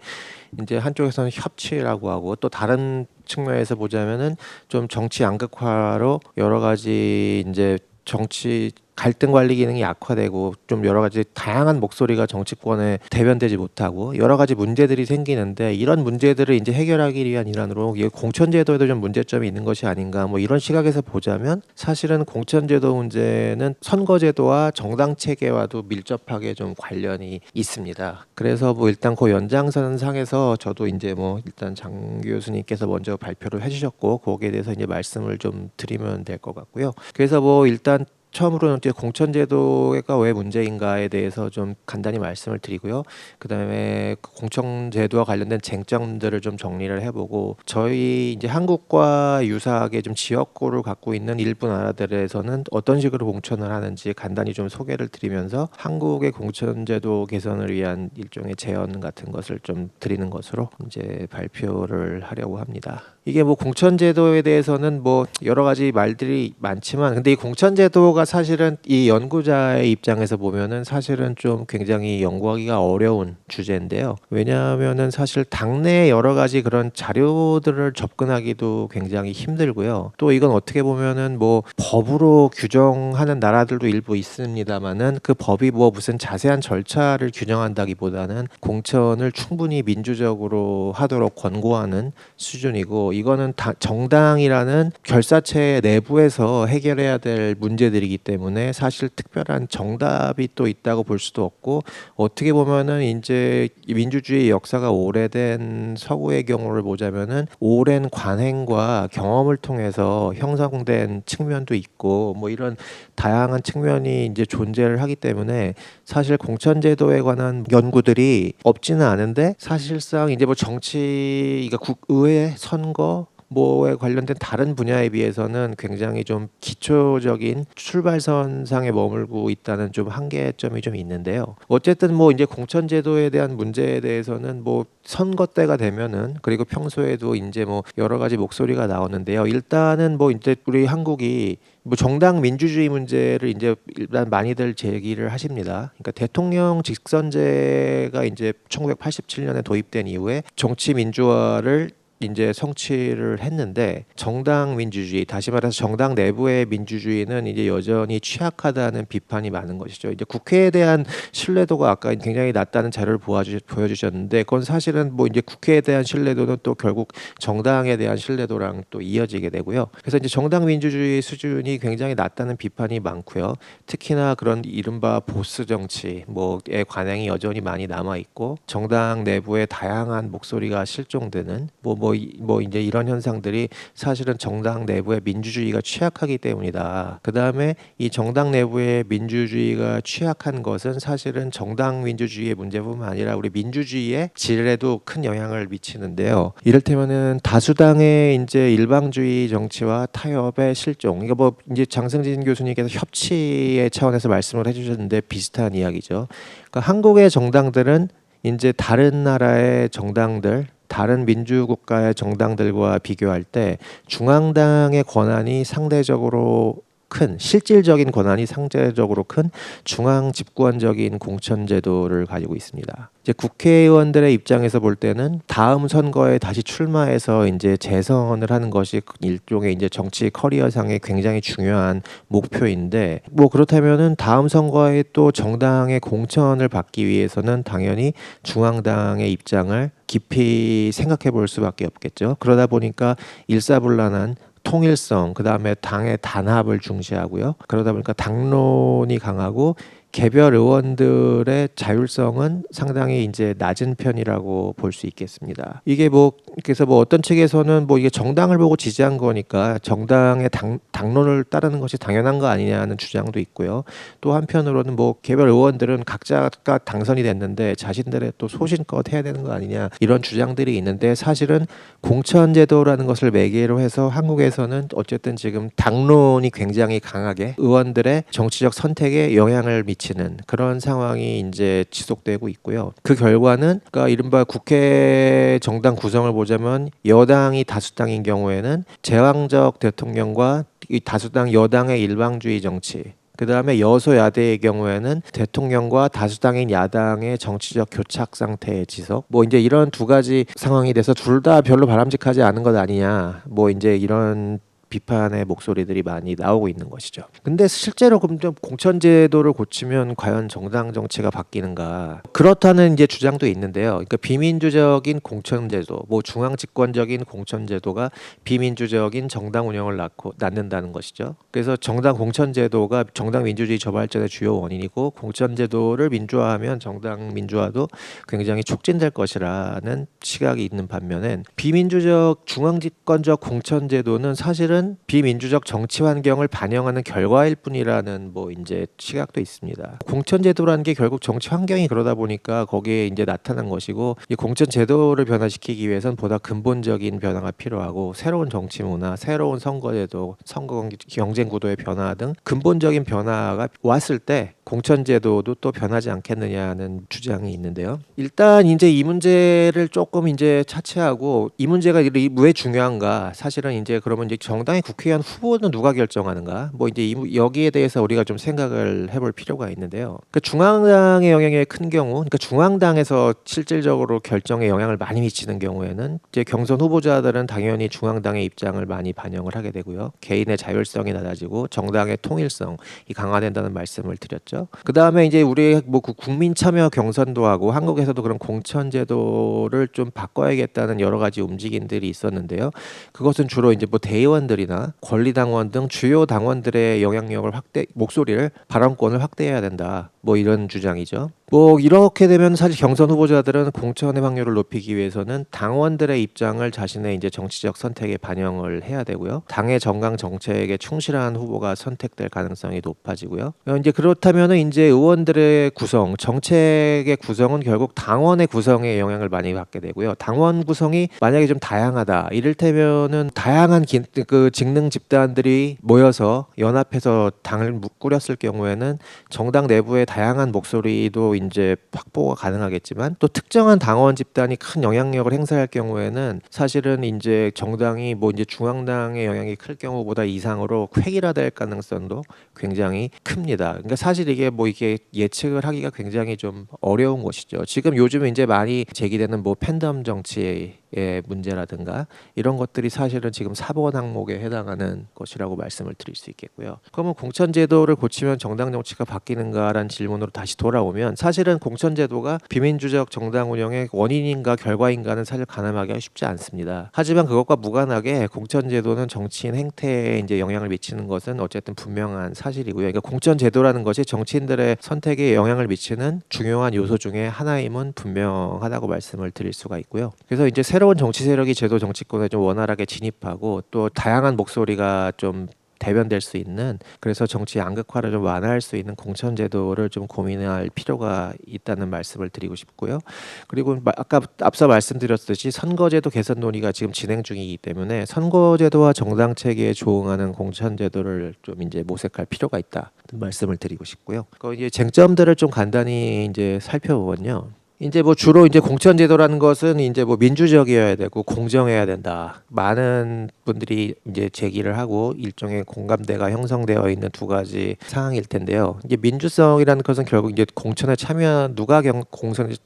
이제 한쪽에서는 협치라고 하고 또 다른 측면에서 보자면은 좀 정치 양극화로 여러 가지 이제 정치 갈등 관리 기능이 약화되고 좀 여러 가지 다양한 목소리가 정치권에 대변되지 못하고 여러 가지 문제들이 생기는데 이런 문제들을 이제 해결하기 위한 일환으로 공천제도에도 좀 문제점이 있는 것이 아닌가 뭐 이런 시각에서 보자면 사실은 공천제도 문제는 선거제도와 정당 체계와도 밀접하게 좀 관련이 있습니다. 그래서 뭐 일단 그 연장선상에서 저도 이제 뭐 일단 장 교수님께서 먼저 발표를 해주셨고 거기에 대해서 이제 말씀을 좀 드리면 될 것 같고요. 그래서 뭐 일단 처음으로는 이제 공천제도가 왜 문제인가에 대해서 좀 간단히 말씀을 드리고요. 그다음에 공천제도와 관련된 쟁점들을 좀 정리를 해보고 저희 이제 한국과 유사하게 좀 지역구를 갖고 있는 일부 나라들에서는 어떤 식으로 공천을 하는지 간단히 좀 소개를 드리면서 한국의 공천제도 개선을 위한 일종의 제언 같은 것을 좀 드리는 것으로 이제 발표를 하려고 합니다. 이게 뭐 공천제도에 대해서는 뭐 여러 가지 말들이 많지만 근데 이 공천제도가 사실은 이 연구자의 입장에서 보면은 사실은 좀 굉장히 연구하기가 어려운 주제인데요. 왜냐하면은 사실 당내 여러 가지 그런 자료들을 접근하기도 굉장히 힘들고요. 또 이건 어떻게 보면은 뭐 법으로 규정하는 나라들도 일부 있습니다만은 그 법이 뭐 무슨 자세한 절차를 규정한다기보다는 공천을 충분히 민주적으로 하도록 권고하는 수준이고 이거는 정당이라는 결사체 내부에서 해결해야 될 문제들이기 때문에 사실 특별한 정답이 또 있다고 볼 수도 없고 어떻게 보면은 이제 민주주의 역사가 오래된 서구의 경우를 보자면은 오랜 관행과 경험을 통해서 형성된 측면도 있고 뭐 이런 다양한 측면이 이제 존재를 하기 때문에 사실 공천제도에 관한 연구들이 없지는 않은데 사실상 이제 뭐 정치, 그러니까 국의회 선거 뭐에 관련된 다른 분야에 비해서는 굉장히 좀 기초적인 출발선상에 머물고 있다는 좀 한계점이 좀 있는데요. 어쨌든 뭐 이제 공천제도에 대한 문제에 대해서는 뭐 선거 때가 되면은 그리고 평소에도 이제 뭐 여러 가지 목소리가 나오는데요. 일단은 뭐 이제 우리 한국이 뭐 정당 민주주의 문제를 이제 일단 많이들 제기를 하십니다. 그러니까 대통령 직선제가 이제 1987년에 도입된 이후에 정치 민주화를 이제 성취를 했는데 정당 민주주의, 다시 말해서 정당 내부의 민주주의는 이제 여전히 취약하다는 비판이 많은 것이죠. 이제 국회에 대한 신뢰도가 아까 굉장히 낮다는 자료를 보여주셨는데 그건 사실은 뭐 이제 국회에 대한 신뢰도는 또 결국 정당에 대한 신뢰도랑 또 이어지게 되고요. 그래서 이제 정당 민주주의 수준이 굉장히 낮다는 비판이 많고요. 특히나 그런 이른바 보스 정치 뭐에 관행이 여전히 많이 남아 있고 정당 내부의 다양한 목소리가 실종되는 뭐 이제 이런 현상들이 사실은 정당 내부의 민주주의가 취약하기 때문이다. 그 다음에 이 정당 내부의 민주주의가 취약한 것은 사실은 정당 민주주의의 문제뿐만 아니라 우리 민주주의의 질에도 큰 영향을 미치는데요. 이를테면은 다수당의 이제 일방주의 정치와 타협의 실종. 이거 뭐 이제 장승진 교수님께서 협치의 차원에서 말씀을 해주셨는데 비슷한 이야기죠. 그러니까 한국의 정당들은 이제 다른 나라의 정당들 다른 민주국가의 정당들과 비교할 때 중앙당의 권한이 상대적으로 큰 실질적인 권한이 상대적으로 큰 중앙 집권적인 공천제도를 가지고 있습니다. 이제 국회의원들의 입장에서 볼 때는 다음 선거에 다시 출마해서 이제 재선을 하는 것이 일종의 이제 정치 커리어상의 굉장히 중요한 목표인데 뭐 그렇다면은 다음 선거에 또 정당의 공천을 받기 위해서는 당연히 중앙당의 입장을 깊이 생각해 볼 수밖에 없겠죠. 그러다 보니까 일사불란한 통일성, 그 다음에 당의 단합을 중시하고요. 그러다 보니까 당론이 강하고 개별 의원들의 자율성은 상당히 이제 낮은 편이라고 볼 수 있겠습니다. 이게 뭐 그래서 뭐 어떤 측에서는 뭐 이게 정당을 보고 지지한 거니까 정당의 당론을 따르는 것이 당연한 거 아니냐는 주장도 있고요. 또 한편으로는 뭐 개별 의원들은 각자가 당선이 됐는데 자신들의 또 소신껏 해야 되는 거 아니냐 이런 주장들이 있는데 사실은 공천제도라는 것을 매개로 해서 한국에서는 어쨌든 지금 당론이 굉장히 강하게 의원들의 정치적 선택에 영향을 미치는 그런 상황이 이제 지속되고 있고요. 그 결과는 그러니까 이른바 국회 정당 구성을 보자면 여당이 다수당인 경우에는 제왕적 대통령과 이 다수당 여당의 일방주의 정치 그 다음에 여소야대의 경우에는 대통령과 다수당인 야당의 정치적 교착 상태의 지속 뭐 이제 이런 두 가지 상황이 돼서 둘 다 별로 바람직하지 않은 것 아니냐 뭐 이제 이런 비판의 목소리들이 많이 나오고 있는 것이죠. 근데 실제로 그럼 좀 공천제도를 고치면 과연 정당 정치가 바뀌는가? 그렇다는 이제 주장도 있는데요. 그러니까 비민주적인 공천제도, 뭐 중앙 집권적인 공천제도가 비민주적인 정당 운영을 낳는다는 것이죠. 그래서 정당 공천제도가 정당 민주주의 저발전의 주요 원인이고 공천제도를 민주화하면 정당 민주화도 굉장히 촉진될 것이라는 시각이 있는 반면엔 비민주적 중앙 집권적 공천제도는 사실은 비민주적 정치 환경을 반영하는 결과일 뿐이라는 뭐 이제 시각도 있습니다. 공천제도라는 게 결국 정치 환경이 그러다 보니까 거기에 이제 나타난 것이고 이 공천제도를 변화시키기 위해서는 보다 근본적인 변화가 필요하고 새로운 정치 문화, 새로운 선거제도, 선거 경쟁 구도의 변화 등 근본적인 변화가 왔을 때 공천제도도 또 변하지 않겠느냐는 주장이 있는데요. 일단 이제 이 문제를 조금 이제 차치하고 이 문제가 왜 중요한가? 사실은 이제 그러면 이제 정당의 국회의원 후보는 누가 결정하는가? 뭐 이제 여기에 대해서 우리가 좀 생각을 해볼 필요가 있는데요. 그러니까 중앙당의 영향이 큰 경우, 그러니까 중앙당에서 실질적으로 결정에 영향을 많이 미치는 경우에는 이제 경선 후보자들은 당연히 중앙당의 입장을 많이 반영을 하게 되고요. 개인의 자율성이 낮아지고 정당의 통일성이 강화된다는 말씀을 드렸죠. 그 다음에 이제 우리 뭐 국민 참여 경선도 하고 한국에서도 그런 공천 제도를 좀 바꿔야겠다는 여러 가지 움직임들이 있었는데요. 그것은 주로 이제 뭐 대의원들 의원들이나 권리당원 등 주요 당원들의 영향력을 목소리를 발언권을 확대해야 된다. 뭐 이런 주장이죠. 뭐 이렇게 되면 사실 경선 후보자들은 공천의 확률을 높이기 위해서는 당원들의 입장을 자신의 이제 정치적 선택에 반영을 해야 되고요. 당의 정강 정책에 충실한 후보가 선택될 가능성이 높아지고요. 이제 그렇다면은 이제 의원들의 구성, 정책의 구성은 결국 당원의 구성에 영향을 많이 받게 되고요. 당원 구성이 만약에 좀 다양하다. 이를테면은 다양한 그 직능 집단들이 모여서 연합해서 당을 꾸렸을 경우에는 정당 내부의 다양한 목소리도 이제 확보가 가능하겠지만 또 특정한 당원 집단이 큰 영향력을 행사할 경우에는 사실은 이제 정당이 뭐 이제 중앙당의 영향이 클 경우보다 이상으로 획일화될 가능성도 굉장히 큽니다. 그러니까 사실 이게 뭐 이게 예측을 하기가 굉장히 좀 어려운 것이죠. 지금 요즘에 이제 많이 제기되는 뭐 팬덤 정치의 문제라든가 이런 것들이 사실은 지금 4번 항목에 해당하는 것이라고 말씀을 드릴 수 있겠고요. 그러면 공천제도를 고치면 정당 정치가 바뀌는가라는 질문으로 다시 돌아오면 사실은 공천제도가 비민주적 정당 운영의 원인인가 결과인가는 사실 가늠하기가 쉽지 않습니다. 하지만 그것과 무관하게 공천제도는 정치인 행태에 이제 영향을 미치는 것은 어쨌든 분명한 사실이고요. 그러니까 공천제도라는 것이 정치인들의 선택에 영향을 미치는 중요한 요소 중에 하나임은 분명하다고 말씀을 드릴 수가 있고요. 그래서 이제 새로운 정치 세력이 제도 정치권에 좀 원활하게 진입하고 또 다양한 목소리가 좀 대변될 수 있는 그래서 정치 양극화를 좀 완화할 수 있는 공천제도를 좀 고민할 필요가 있다는 말씀을 드리고 싶고요. 그리고 아까 앞서 말씀드렸듯이 선거제도 개선 논의가 지금 진행 중이기 때문에 선거제도와 정당 체계에 조응하는 공천제도를 좀 이제 모색할 필요가 있다 말씀을 드리고 싶고요. 그 이제 쟁점들을 좀 간단히 이제 살펴보면요. 이제 뭐 주로 이제 공천제도라는 것은 이제 뭐 민주적이어야 되고 공정해야 된다. 많은 분들이 이제 제기를 하고 일종의 공감대가 형성되어 있는 두 가지 상황일 텐데요. 이게 민주성이라는 것은 결국 이제 공천에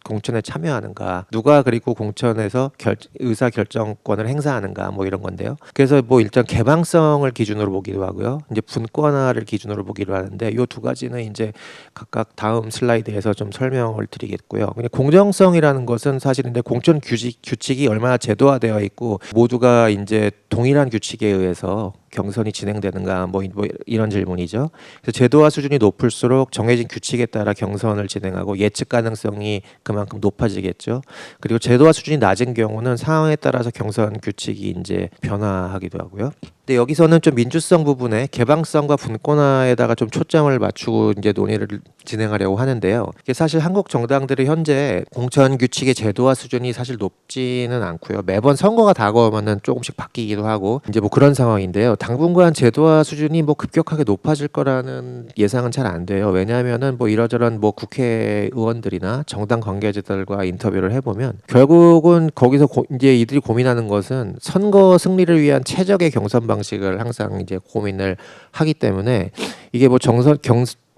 공천에 참여하는가, 누가 그리고 공천에서 의사 결정권을 행사하는가 뭐 이런 건데요. 그래서 뭐 일단 개방성을 기준으로 보기도 하고요. 이제 분권화를 기준으로 보기도 하는데 이 두 가지는 이제 각각 다음 슬라이드에서 좀 설명을 드리겠고요. 그냥 공정성이라는 것은 사실은 공천 규칙이 얼마나 제도화되어 있고 모두가 이제 동일한 규칙에 의해서 경선이 진행되는가 뭐 이런 질문이죠. 그래서 제도화 수준이 높을수록 정해진 규칙에 따라 경선을 진행하고 예측 가능성이 그만큼 높아지겠죠. 그리고 제도화 수준이 낮은 경우는 상황에 따라서 경선 규칙이 이제 변화하기도 하고요. 근데 여기서는 좀 민주성 부분에 개방성과 분권화에다가 좀 초점을 맞추고 이제 논의를 진행하려고 하는데요. 이게 사실 한국 정당들이 현재 공천 규칙의 제도화 수준이 사실 높지는 않고요. 매번 선거가 다가오면은 조금씩 바뀌기도 하고 이제 뭐 그런 상황인데요. 당분간 제도화 수준이 뭐 급격하게 높아질 거라는 예상은 잘 안 돼요. 왜냐하면은 뭐 이러저런 뭐 국회의원들이나 정당 관계자들과 인터뷰를 해보면 결국은 거기서 이제 이들이 고민하는 것은 선거 승리를 위한 최적의 경선 방식을 항상 이제 고민을 하기 때문에 이게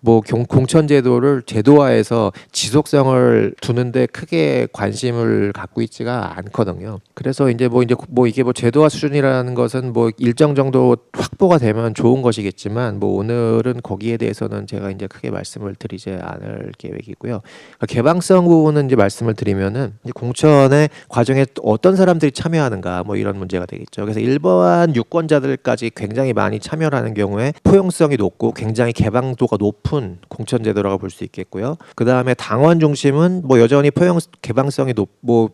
뭐 공천제도를 제도화해서 지속성을 두는데 크게 관심을 갖고 있지가 않거든요. 그래서 이제 이게 제도화 수준이라는 것은 뭐 일정 정도 확보가 되면 좋은 것이겠지만 뭐 오늘은 거기에 대해서는 제가 이제 크게 말씀을 드리지 않을 계획이고요. 그러니까 개방성 부분은 이제 말씀을 드리면은 이제 공천의 과정에 어떤 사람들이 참여하는가 뭐 이런 문제가 되겠죠. 그래서 일반 유권자들까지 굉장히 많이 참여를 하는 경우에 포용성이 높고 굉장히 개방도가 높은 공천제도라고 볼 수 있겠고요. 그 다음에 당원 중심은 뭐 여전히 개방성이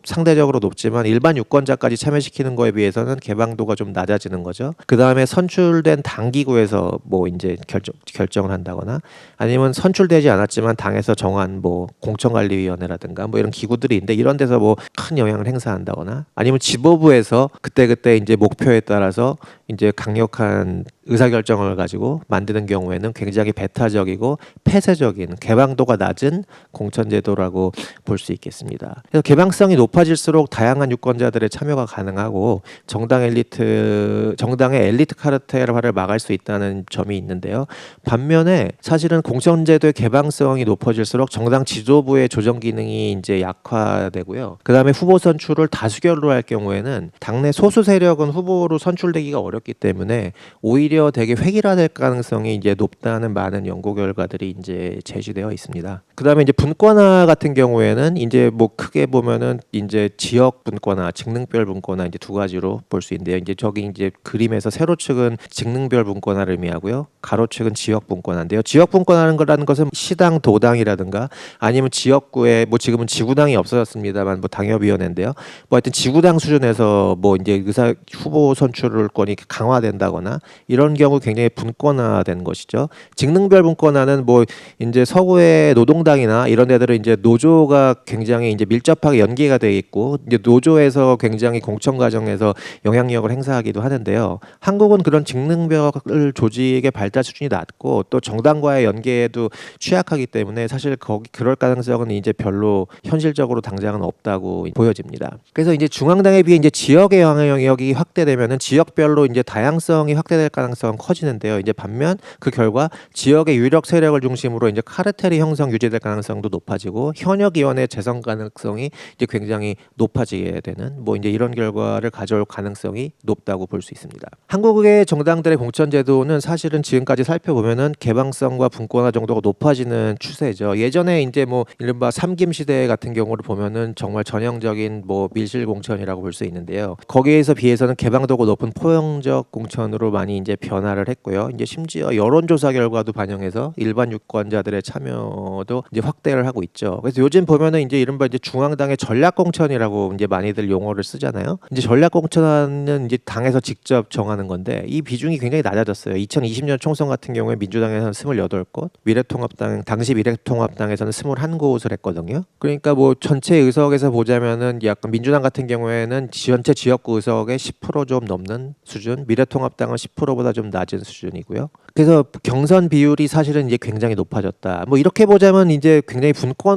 상대적으로 높지만 일반 유권자까지 참여시키는 거에 비해서는 개방도가 좀 낮아지는 거죠. 그 다음에 선출된 당기구에서 뭐 이제 결정을 한다거나 아니면 선출되지 않았지만 당에서 정한 뭐 공천관리위원회라든가 뭐 이런 기구들이 있는데 이런 데서 뭐 큰 영향을 행사한다거나 아니면 지도부에서 그때 이제 목표에 따라서 이제 강력한 의사결정을 가지고 만드는 경우에는 굉장히 배타적이고 폐쇄적인 개방도가 낮은 공천제도라고 볼 수 있겠습니다. 그래서 개방성이 높아질수록 다양한 유권자들의 참여가 가능하고 정당의 엘리트 카르텔화를 막을 수 있다는 점이 있는데요. 반면에 사실은 공천제도의 개방성이 높아질수록 정당 지도부의 조정 기능이 이제 약화되고요. 그 다음에 후보 선출을 다수결로 할 경우에는 당내 소수 세력은 후보로 선출되기가 어렵기 때문에 오히려 되게 획일화될 가능성이 이제 높다는 많은 연구 결과들이 이제 제시되어 있습니다. 그다음에 이제 분권화 같은 경우에는 이제 뭐 크게 보면은 이제 지역 분권화, 직능별 분권화 이제 두 가지로 볼 수 있는데요. 이제 저기 이제 그림에서 세로축은 직능별 분권화를 의미하고요. 가로축은 지역 분권화인데요. 지역 분권화라는 것은 시당, 도당이라든가 아니면 지역구에 뭐 지금은 지구당이 없어졌습니다만 뭐 당협위원회인데요. 뭐 하여튼 지구당 수준에서 뭐 이제 의사 후보 선출권이 강화된다거나 이런 경우 굉장히 분권화된 것이죠. 직능별 분권화는 뭐 이제 서구의 노동당이나 이런 데들은 이제 노조가 굉장히 이제 밀접하게 연계가 돼 있고 이제 노조에서 굉장히 공천 과정에서 영향력을 행사하기도 하는데요. 한국은 그런 직능별 조직의 발달 수준이 낮고 또 정당과의 연계에도 취약하기 때문에 사실 거기 그럴 가능성은 이제 별로 현실적으로 당장은 없다고 보여집니다. 그래서 이제 중앙당에 비해 이제 지역의 영향력이 확대되면은 지역별로 이제 다양성이 확대될 가능성은 커지는데요. 이제 반면 그 결과 지역의 유력 세력을 중심으로 이제 카르텔이 형성 유지될 가능성도 높아지고 현역 의원의 재선 가능성이 이제 굉장히 높아지게 되는 뭐 이제 이런 결과를 가져올 가능성이 높다고 볼 수 있습니다. 한국의 정당들의 공천 제도는 사실은 지금까지 살펴보면은 개방성과 분권화 정도가 높아지는 추세죠. 예전에 이제 뭐 이른바 삼김 시대 같은 경우를 보면은 정말 전형적인 뭐 밀실 공천이라고 볼 수 있는데요. 거기에서 비해서는 개방도가 높은 포용적 공천으로 많이 이제 변화를 했고요. 이제 심지어 여론조사 결과도 반영해서 일반 유권자들의 참여도 이제 확대를 하고 있죠. 그래서 요즘 보면은 이제 이른바 이제 중앙당의 전략 공천이라고 이제 많이들 용어를 쓰잖아요. 이제 전략 공천은 이제 당에서 직접 정하는 건데 이 비중이 굉장히 낮아졌어요. 2020년 총선 같은 경우에 민주당에서는 28곳, 미래통합당 당시 미래통합당에서는 21곳을 했거든요. 그러니까 뭐 전체 의석에서 보자면은 약간 민주당 같은 경우에는 전체 지역구 의석의 10%좀 넘는 수준, 미래통합당은 10%보다 좀 낮은 수준이고요. 그래서 경선 비율이 사실은 이제 굉장히 높아졌다. 뭐 이렇게 보자면 이제 굉장히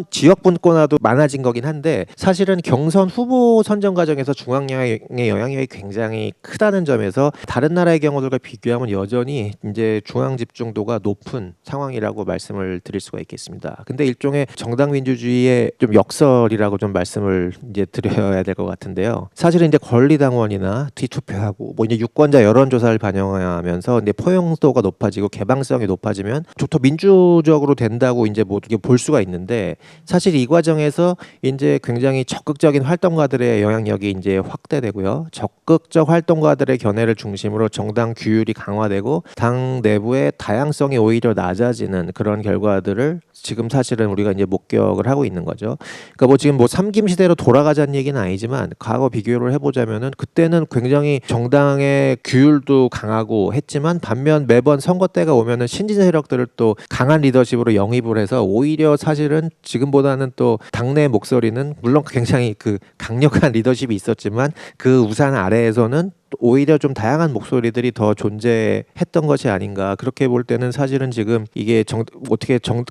지역 분권화도 많아진 거긴 한데 사실은 경선 후보 선정 과정에서 중앙당의 영향력이 굉장히 크다는 점에서 다른 나라의 경우들과 비교하면 여전히 이제 중앙 집중도가 높은 상황이라고 말씀을 드릴 수가 있겠습니다. 근데 일종의 정당 민주주의의 좀 역설이라고 좀 말씀을 이제 드려야 될 것 같은데요. 사실은 이제 권리당원이나 뒤투표하고 뭐 이제 유권자 여론조사를 반영하면서 이제 포용도가 높아지고 개방성이 높아지면 더 민주적으로 된다고 이제 뭐 볼 수가 있는데 사실 이 과정에서 이제 굉장히 적극적인 활동가들의 영향력이 이제 확대되고요. 적극적 활동가들의 견해를 중심으로 정당 규율이 강화되고 당 내부의 다양성이 오히려 낮아지는 그런 결과들을 지금 사실은 우리가 이제 목격을 하고 있는 거죠. 그러니까 뭐 지금 뭐 삼김 시대로 돌아가자는 얘기는 아니지만 과거 비교를 해보자면은 그때는 굉장히 정당의 규율도 강하고 했지만 반면 매번 선거 때가 오면은 신진 세력들을 또 강한 리더십으로 영입을 해서 오히려 사실은 지금보다는 또 당내 목소리는 물론 굉장히 그 강력한 리더십이 있었지만 그 우산 아래에서는 오히려 좀 다양한 목소리들이 더 존재했던 것이 아닌가 그렇게 볼 때는 사실은 지금 이게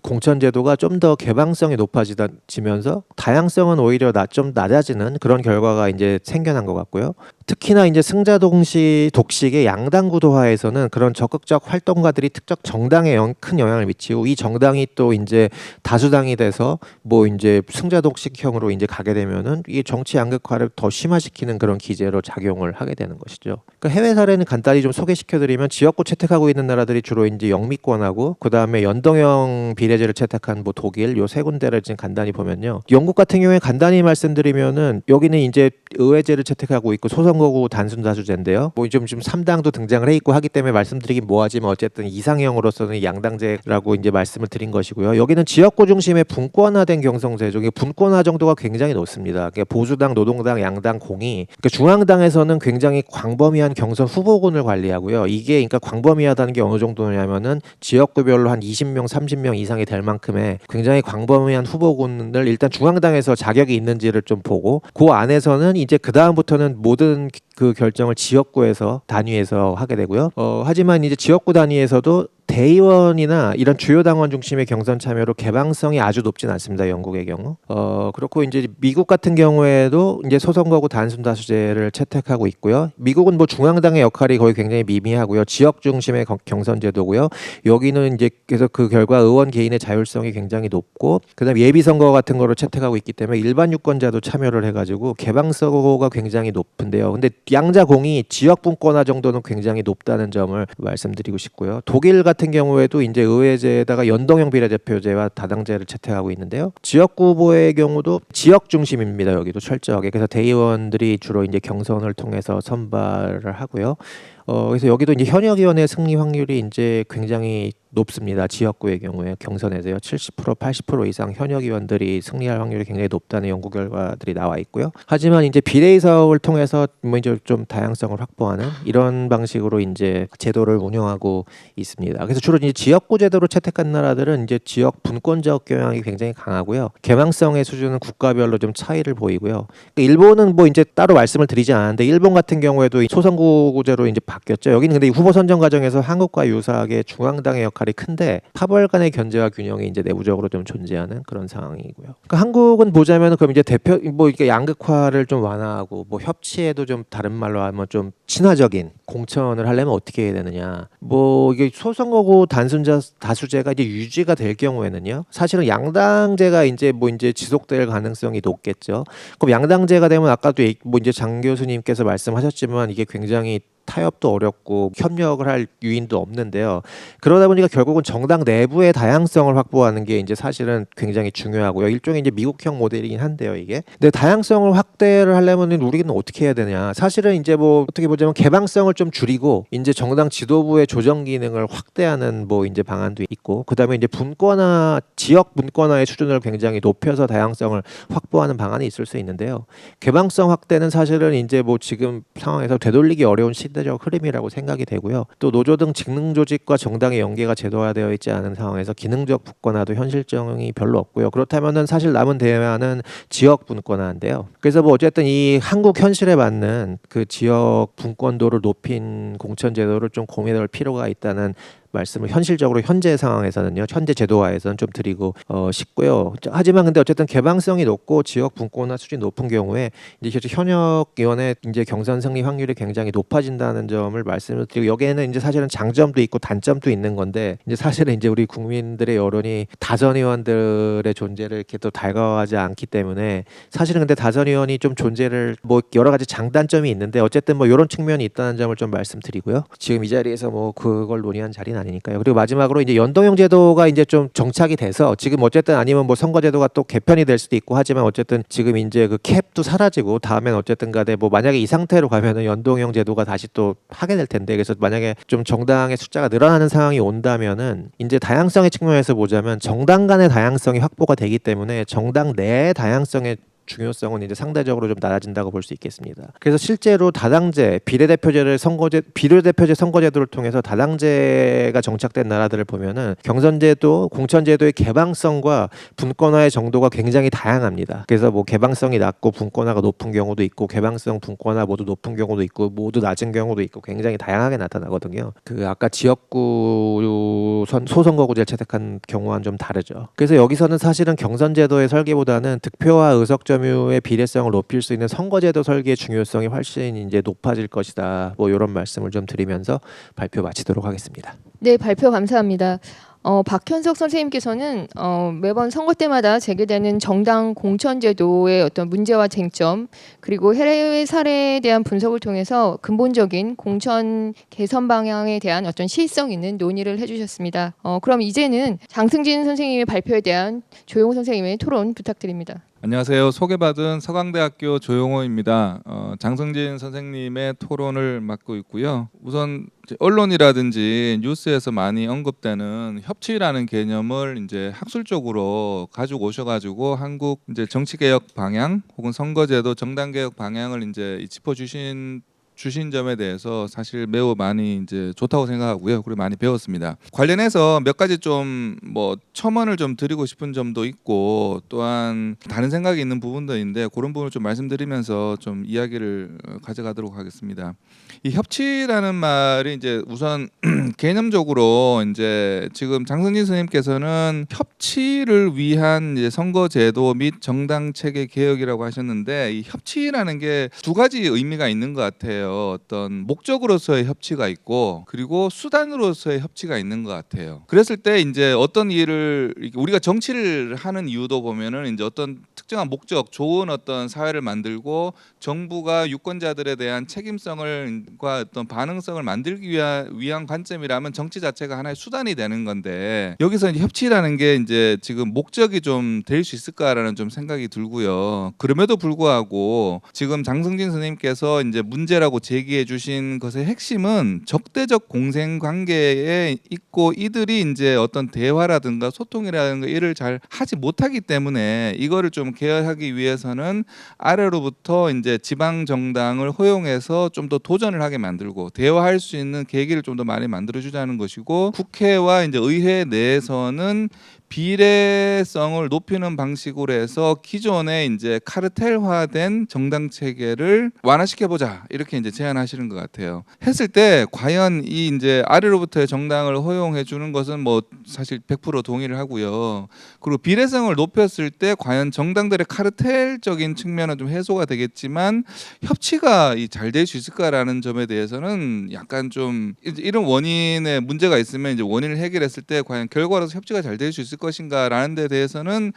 공천 제도가 좀 더 개방성이 높아지면서 다양성은 오히려 좀 낮아지는 그런 결과가 이제 생겨난 것 같고요. 특히나 이제 승자 독식의 양당 구도화에서는 그런 적극적 활동가들이 특정 정당에 큰 영향을 미치고 이 정당이 또 이제 다수당이 돼서 뭐 이제 승자 독식형으로 이제 가게 되면은 이 정치 양극화를 더 심화시키는 그런 기제로 작용을 하게 되는 것이죠. 그러니까 해외 사례는 간단히 좀 소개시켜드리면 지역구 채택하고 있는 나라들이 주로 이제 영미권하고 그 다음에 연동형 비례제를 채택한 뭐 독일 요 세 군데를 지금 간단히 보면요. 영국 같은 경우에 간단히 말씀드리면은 여기는 이제 의회제를 채택하고 있고 소선거구 단순 다수제인데요. 뭐 지금 3당도 등장을 해 있고 하기 때문에 말씀드리긴 뭐하지만 어쨌든 이상형으로서는 양당제라고 이제 말씀을 드린 것이고요. 여기는 지역구 중심의 분권화된 경선제죠. 분권화 정도가 굉장히 높습니다. 그러니까 보수당, 노동당, 양당 공이 그러니까 중앙당에서는 굉장히 광범위한 경선 후보군을 관리하고요. 이게 그러니까 광범위하다는 게 어느 정도냐면은 지역구별로 한 20명, 30명 이상이 될 만큼의 굉장히 광범위한 후보군을 일단 중앙당에서 자격이 있는지를 좀 보고 그 안에서는 이제 그 다음부터는 모든 그 결정을 지역구에서 단위에서 하게 되고요. 하지만 이제 지역구 단위에서도 대의원이나 이런 주요 당원 중심의 경선 참여로 개방성이 아주 높진 않습니다. 영국의 경우. 그렇고 이제 미국 같은 경우에도 이제 소선거구 단순 다수제를 채택하고 있고요. 미국은 뭐 중앙당의 역할이 거의 굉장히 미미하고요. 지역 중심의 경선 제도고요. 여기는 이제 그래서 그 결과 의원 개인의 자율성이 굉장히 높고 그다음 예비 선거 같은 거를 채택하고 있기 때문에 일반 유권자도 참여를 해가지고 개방성이 굉장히 높은데요. 근데 양자 공이 지역 분권화 정도는 굉장히 높다는 점을 말씀드리고 싶고요. 독일 같은 같은 경우에도 이제 의회제에다가 연동형 비례대표제와 다당제를 채택하고 있는데요. 지역구 후보의 경우도 지역 중심입니다. 여기도 철저하게. 그래서 대의원들이 주로 이제 경선을 통해서 선발을 하고요. 그래서 여기도 이제 현역위원회 승리 확률이 이제 굉장히 높습니다. 지역구의 경우에 경선에서요. 70% 80% 이상 현역위원들이 승리할 확률이 굉장히 높다는 연구 결과들이 나와 있고요. 하지만 이제 비례의석을 통해서 뭐 이제 좀 다양성을 확보하는 이런 방식으로 이제 제도를 운영하고 있습니다. 그래서 주로 이제 지역구 제도로 채택한 나라들은 이제 지역 분권적 경향이 굉장히 강하고요. 개방성의 수준은 국가별로 좀 차이를 보이고요. 그러니까 일본은 뭐 이제 따로 말씀을 드리지 않았는데 일본 같은 경우에도 소선거구제로 이제 바뀌었죠. 여기는 근데 후보 선정 과정에서 한국과 유사하게 중앙당의 역할이 큰데 파벌 간의 견제와 균형이 이제 내부적으로 좀 존재하는 그런 상황이고요. 그러니까 한국은 보자면 그럼 이제 대표 뭐 이게 양극화를 좀 완화하고 뭐 협치에도 좀 다른 말로 하면 좀 친화적인 공천을 하려면 어떻게 해야 되느냐. 뭐 이게 소선거구 단순자 다수제가 이제 유지가 될 경우에는요. 사실은 양당제가 이제 뭐 이제 지속될 가능성이 높겠죠. 그럼 양당제가 되면 아까도 뭐 이제 장 교수님께서 말씀하셨지만 이게 굉장히 타협도 어렵고 협력을 할 유인도 없는데요. 그러다 보니까 결국은 정당 내부의 다양성을 확보하는 게 이제 사실은 굉장히 중요하고요. 일종의 이제 미국형 모델이긴 한데요, 이게. 근데 다양성을 확대를 하려면 우리는 어떻게 해야 되냐? 사실은 이제 뭐 어떻게 보자면 개방성을 좀 줄이고 이제 정당 지도부의 조정 기능을 확대하는 뭐 이제 방안도 있고, 그다음에 이제 분권화 지역 분권화의 수준을 굉장히 높여서 다양성을 확보하는 방안이 있을 수 있는데요. 개방성 확대는 사실은 이제 뭐 지금 상황에서 되돌리기 어려운 시대적 흐름이라고 생각이 되고요. 또 노조 등 직능 조직과 정당의 연계가 제도화되어 있지 않은 상황에서 기능적 분권화도 현실성이 별로 없고요. 그렇다면은 사실 남은 대안은 지역 분권화인데요. 그래서 뭐 어쨌든 이 한국 현실에 맞는 그 지역 분권도를 높인 공천 제도를 좀 고민할 필요가 있다는 말씀을 현실적으로 현재 상황에서는요, 현재 제도화에서는 좀 드리고 싶고요. 하지만 근데 어쨌든 개방성이 높고 지역 분권화 수준이 높은 경우에 이제 현역 의원의 이제 경선 승리 확률이 굉장히 높아진다는 점을 말씀을 드리고, 여기에는 이제 사실은 장점도 있고 단점도 있는 건데 이제 사실은 이제 우리 국민들의 여론이 다선 의원들의 존재를 이렇게 또 달가워하지 않기 때문에 사실은 근데 다선 의원이 좀 존재를 뭐 여러 가지 장단점이 있는데 어쨌든 뭐 이런 측면이 있다는 점을 좀 말씀드리고요. 지금 이 자리에서 뭐 그걸 논의한 자리는 아니니까요. 그리고 마지막으로 이제 연동형 제도가 이제 좀 정착이 돼서 지금 어쨌든 아니면 뭐 선거 제도가 또 개편이 될 수도 있고 하지만 어쨌든 지금 이제 그 캡도 사라지고 다음엔 어쨌든 간에 뭐 만약에 이 상태로 가면은 연동형 제도가 다시 또 하게 될 텐데, 그래서 만약에 좀 정당의 숫자가 늘어나는 상황이 온다면은 이제 다양성의 측면에서 보자면 정당 간의 다양성이 확보가 되기 때문에 정당 내의 다양성의 중요성은 이제 상대적으로 좀 낮아진다고 볼 수 있겠습니다. 그래서 실제로 다당제, 비례대표제 선거제도를 통해서 다당제가 정착된 나라들을 보면은 경선제도, 공천제도의 개방성과 분권화의 정도가 굉장히 다양합니다. 그래서 뭐 개방성이 낮고 분권화가 높은 경우도 있고, 개방성, 분권화 모두 높은 경우도 있고, 모두 낮은 경우도 있고, 굉장히 다양하게 나타나거든요. 그 아까 지역구 소선거구제를 채택한 경우와는 좀 다르죠. 그래서 여기서는 사실은 경선제도의 설계보다는 득표와 의석 점유의 비례성을 높일 수 있는 선거제도 설계의 중요성이 훨씬 이제 높아질 것이다. 뭐 이런 말씀을 좀 드리면서 발표 마치도록 하겠습니다. 네, 발표 감사합니다. 박현석 선생님께서는 매번 선거 때마다 제기되는 정당 공천제도의 어떤 문제와 쟁점, 그리고 해외 사례에 대한 분석을 통해서 근본적인 공천 개선 방향에 대한 어떤 시의성 있는 논의를 해주셨습니다. 그럼 이제는 장승진 선생님의 발표에 대한 조용호 선생님의 토론 부탁드립니다. 안녕하세요. 소개받은 서강대학교 조용호입니다. 장승진 선생님의 토론을 맡고 있고요. 우선 언론이라든지 뉴스에서 많이 언급되는 협치라는 개념을 이제 학술적으로 가지고 오셔가지고 한국 이제 정치개혁 방향 혹은 선거제도 정당개혁 방향을 이제 짚어주신 점에 대해서 사실 매우 많이 이제 좋다고 생각하고요. 그리고 많이 배웠습니다. 관련해서 몇 가지 좀 뭐 첨언을 좀 드리고 싶은 점도 있고, 또한 다른 생각이 있는 부분도 있는데 그런 부분을 좀 말씀드리면서 좀 이야기를 가져가도록 하겠습니다. 이 협치라는 말이 이제 우선 개념적으로 이제 지금 장승진 선생님께서는 협치를 위한 이제 선거제도 및 정당 체계 개혁이라고 하셨는데, 이 협치라는 게 두 가지 의미가 있는 것 같아요. 같아요. 어떤 목적으로서의 협치가 있고 그리고 수단으로서의 협치가 있는 것 같아요. 그랬을 때 이제 어떤 일을 우리가 정치를 하는 이유도 보면은 이제 어떤 특정한 목적, 좋은 어떤 사회를 만들고 정부가 유권자들에 대한 책임성과 어떤 반응성을 만들기 위한 관점이라면 정치 자체가 하나의 수단이 되는 건데 여기서 이제 협치라는 게 이제 지금 목적이 좀 될 수 있을까라는 좀 생각이 들고요. 그럼에도 불구하고 지금 장성진 선생님께서 이제 문제라고 제기해 주신 것의 핵심은 적대적 공생 관계에 있고 이들이 이제 어떤 대화라든가 소통이라든가 이를 잘 하지 못하기 때문에 이거를 좀 개혁하기 위해서는 아래로부터 이제 지방 정당을 허용해서 좀 더 도전을 하게 만들고 대화할 수 있는 계기를 좀 더 많이 만들어 주자는 것이고 국회와 이제 의회 내에서는 비례성을 높이는 방식으로 해서 기존의 이제 카르텔화된 정당 체계를 완화시켜 보자 이렇게 이제 제안하시는 것 같아요. 했을 때 과연 이 이제 아래로부터의 정당을 허용해 주는 것은 뭐 사실 100% 동의를 하고요. 그리고 비례성을 높였을 때 과연 정당들의 카르텔적인 측면은 좀 해소가 되겠지만 협치가 잘 될 수 있을까라는 점에 대해서는 약간 좀 이런 원인에 문제가 있으면 이제 원인을 해결했을 때 과연 결과로서 협치가 잘 될 수 있을 것인가라는 데 대해서는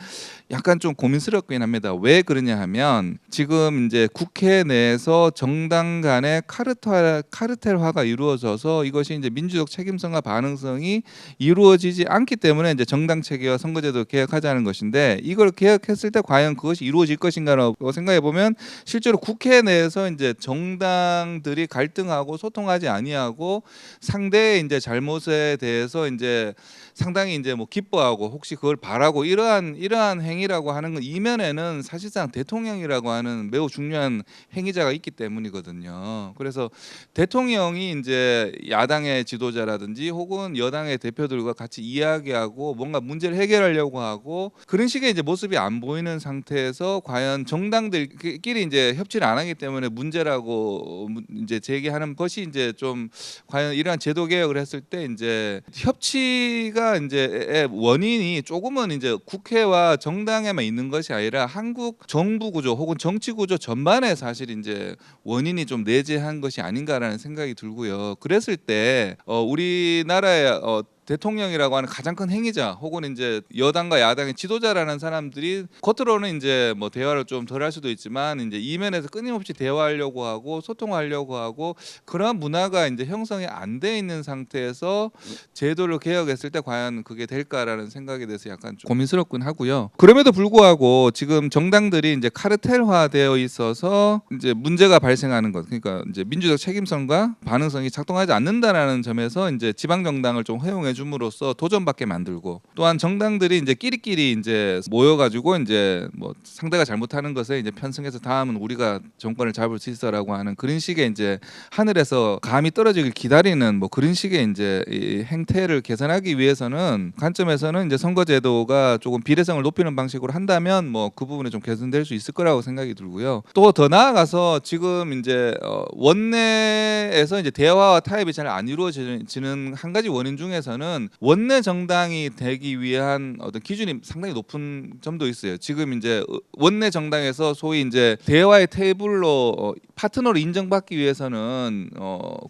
약간 좀 고민스럽긴 합니다. 왜 그러냐 하면 지금 이제 국회 내에서 정당 간의 카르텔화가 이루어져서 이것이 이제 민주적 책임성과 반응성이 이루어지지 않기 때문에 이제 정당 체계와 선거제도 개혁하자는 것인데 이걸 개혁했을 때 과연 그것이 이루어질 것인가라고 생각해 보면 실제로 국회 내에서 이제 정당들이 갈등하고 소통하지 아니하고 상대의 이제 잘못에 대해서 이제 상당히 이제 뭐 기뻐하고 혹시 그걸 바라고 이러한 행위라고 하는 건 이면에는 사실상 대통령이라고 하는 매우 중요한 행위자가 있기 때문이거든요. 그래서 대통령이 이제 야당의 지도자라든지 혹은 여당의 대표들과 같이 이야기하고 뭔가 문제를 해결하려고 하고 그런 식의 이제 모습이 안 보이는 상태에서 과연 정당들끼리 이제 협치를 안 하기 때문에 문제라고 이제 제기하는 것이 이제 좀 과연 이러한 제도 개혁을 했을 때 이제 협치가 이제 원인이 조금은 이제 국회와 정당에만 있는 것이 아니라 한국 정부 구조 혹은 정치 구조 전반에 사실 이제 원인이 좀 내재한 것이 아닌가라는 생각이 들고요. 그랬을 때 우리나라의 대통령이라고 하는 가장 큰 행위자 혹은 이제 여당과 야당의 지도자라는 사람들이 겉으로는 이제 뭐 대화를 좀 덜 할 수도 있지만 이제 이면에서 끊임없이 대화하려고 하고 소통하려고 하고 그런 문화가 이제 형성이 안 돼 있는 상태에서 제도를 개혁했을 때 과연 그게 될까라는 생각에 대해서 약간 좀 고민스럽긴 하고요. 그럼에도 불구하고 지금 정당들이 이제 카르텔화되어 있어서 이제 문제가 발생하는 것 그러니까 이제 민주적 책임성과 반응성이 작동하지 않는다라는 점에서 이제 지방 정당을 좀 허용해 줌으로써 도전받게 만들고 또한 정당들이 이제 끼리끼리 이제 모여가지고 이제 뭐 상대가 잘못하는 것에 이제 편승해서 다음은 우리가 정권을 잡을 수 있어라고 하는 그런 식의 이제 하늘에서 감이 떨어지길 기다리는 뭐 그런 식의 이제 이 행태를 개선하기 위해서는 관점에서는 이제 선거제도가 조금 비례성을 높이는 방식으로 한다면 뭐 그 부분에 좀 개선될 수 있을 거라고 생각이 들고요. 또 더 나아가서 지금 이제 원내에서 이제 대화와 타협이 잘 안 이루어지는 한 가지 원인 중에서는 원내 정당이 되기 위한 어떤 기준이 상당히 높은 점도 있어요. 지금 이제 원내 정당에서 소위 이제 대화의 테이블로 파트너로 인정받기 위해서는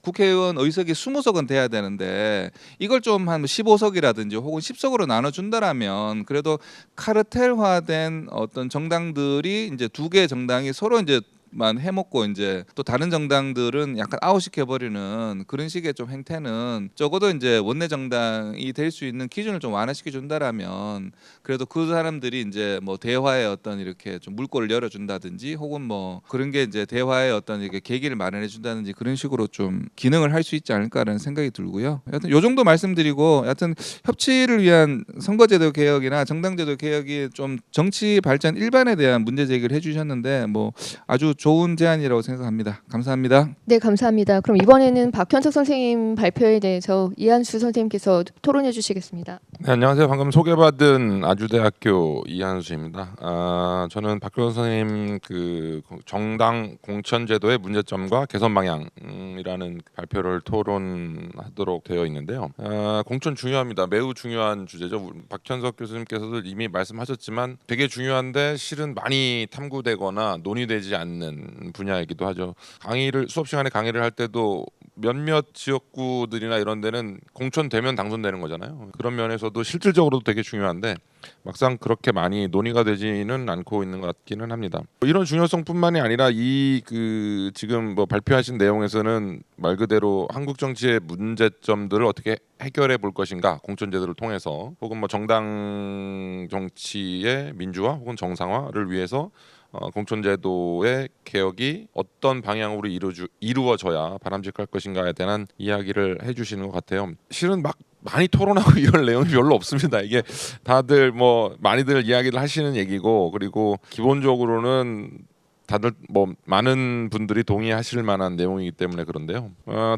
국회의원 의석이 20석은 돼야 되는데 이걸 좀 한 15석이라든지 혹은 10석으로 나눠준다라면 그래도 카르텔화된 어떤 정당들이 이제 두 개의 정당이 서로 이제 만 해먹고 이제 또 다른 정당들은 약간 아웃시켜 버리는 그런 식의 좀 행태는 적어도 이제 원내 정당이 될 수 있는 기준을 좀 완화시켜 준다라면 그래도 그 사람들이 이제 뭐 대화의 어떤 이렇게 좀 물꼬를 열어준다든지 혹은 뭐 그런 게 이제 대화의 어떤 이렇게 계기를 마련해 준다든지 그런 식으로 좀 기능을 할 수 있지 않을까라는 생각이 들고요. 여하튼 요 정도 말씀드리고 여하튼 협치를 위한 선거제도 개혁이나 정당제도 개혁이 좀 정치 발전 일반에 대한 문제 제기를 해주셨는데 뭐 아주 좋은 제안이라고 생각합니다. 감사합니다. 네, 감사합니다. 그럼 이번에는 박현석 선생님 발표에 대해서 이한수 선생님께서 토론해 주시겠습니다. 네, 안녕하세요. 방금 소개받은 아주대학교 이한수입니다. 저는 박교선 선생님 그 정당 공천제도의 문제점과 개선 방향이라는 발표를 토론하도록 되어 있는데요. 공천 중요합니다. 매우 중요한 주제죠. 박현석 교수님께서도 이미 말씀하셨지만 되게 중요한데 실은 많이 탐구되거나 논의되지 않는 분야이기도 하죠. 수업 시간에 강의를 할 때도 몇몇 지역구들이나 이런 데는 공천되면 당선되는 거잖아요. 그런 면에서도 실질적으로도 되게 중요한데 막상 그렇게 많이 논의가 되지는 않고 있는 것 같기는 합니다. 이런 중요성뿐만이 아니라 지금 발표하신 내용에서는 말 그대로 한국 정치의 문제점들을 어떻게 해결해 볼 것인가, 공천제도를 통해서 혹은 정당 정치의 민주화 혹은 정상화를 위해서 공천제도의 개혁이 어떤 방향으로 이루어져야 바람직할 것인가에 대한 이야기를 해주시는 것 같아요. 실은 많이 토론하고 이럴 내용이 별로 없습니다. 이게 다들 많이들 이야기를 하시는 얘기고, 그리고 기본적으로는 다들 많은 분들이 동의하실 만한 내용이기 때문에 그런데요.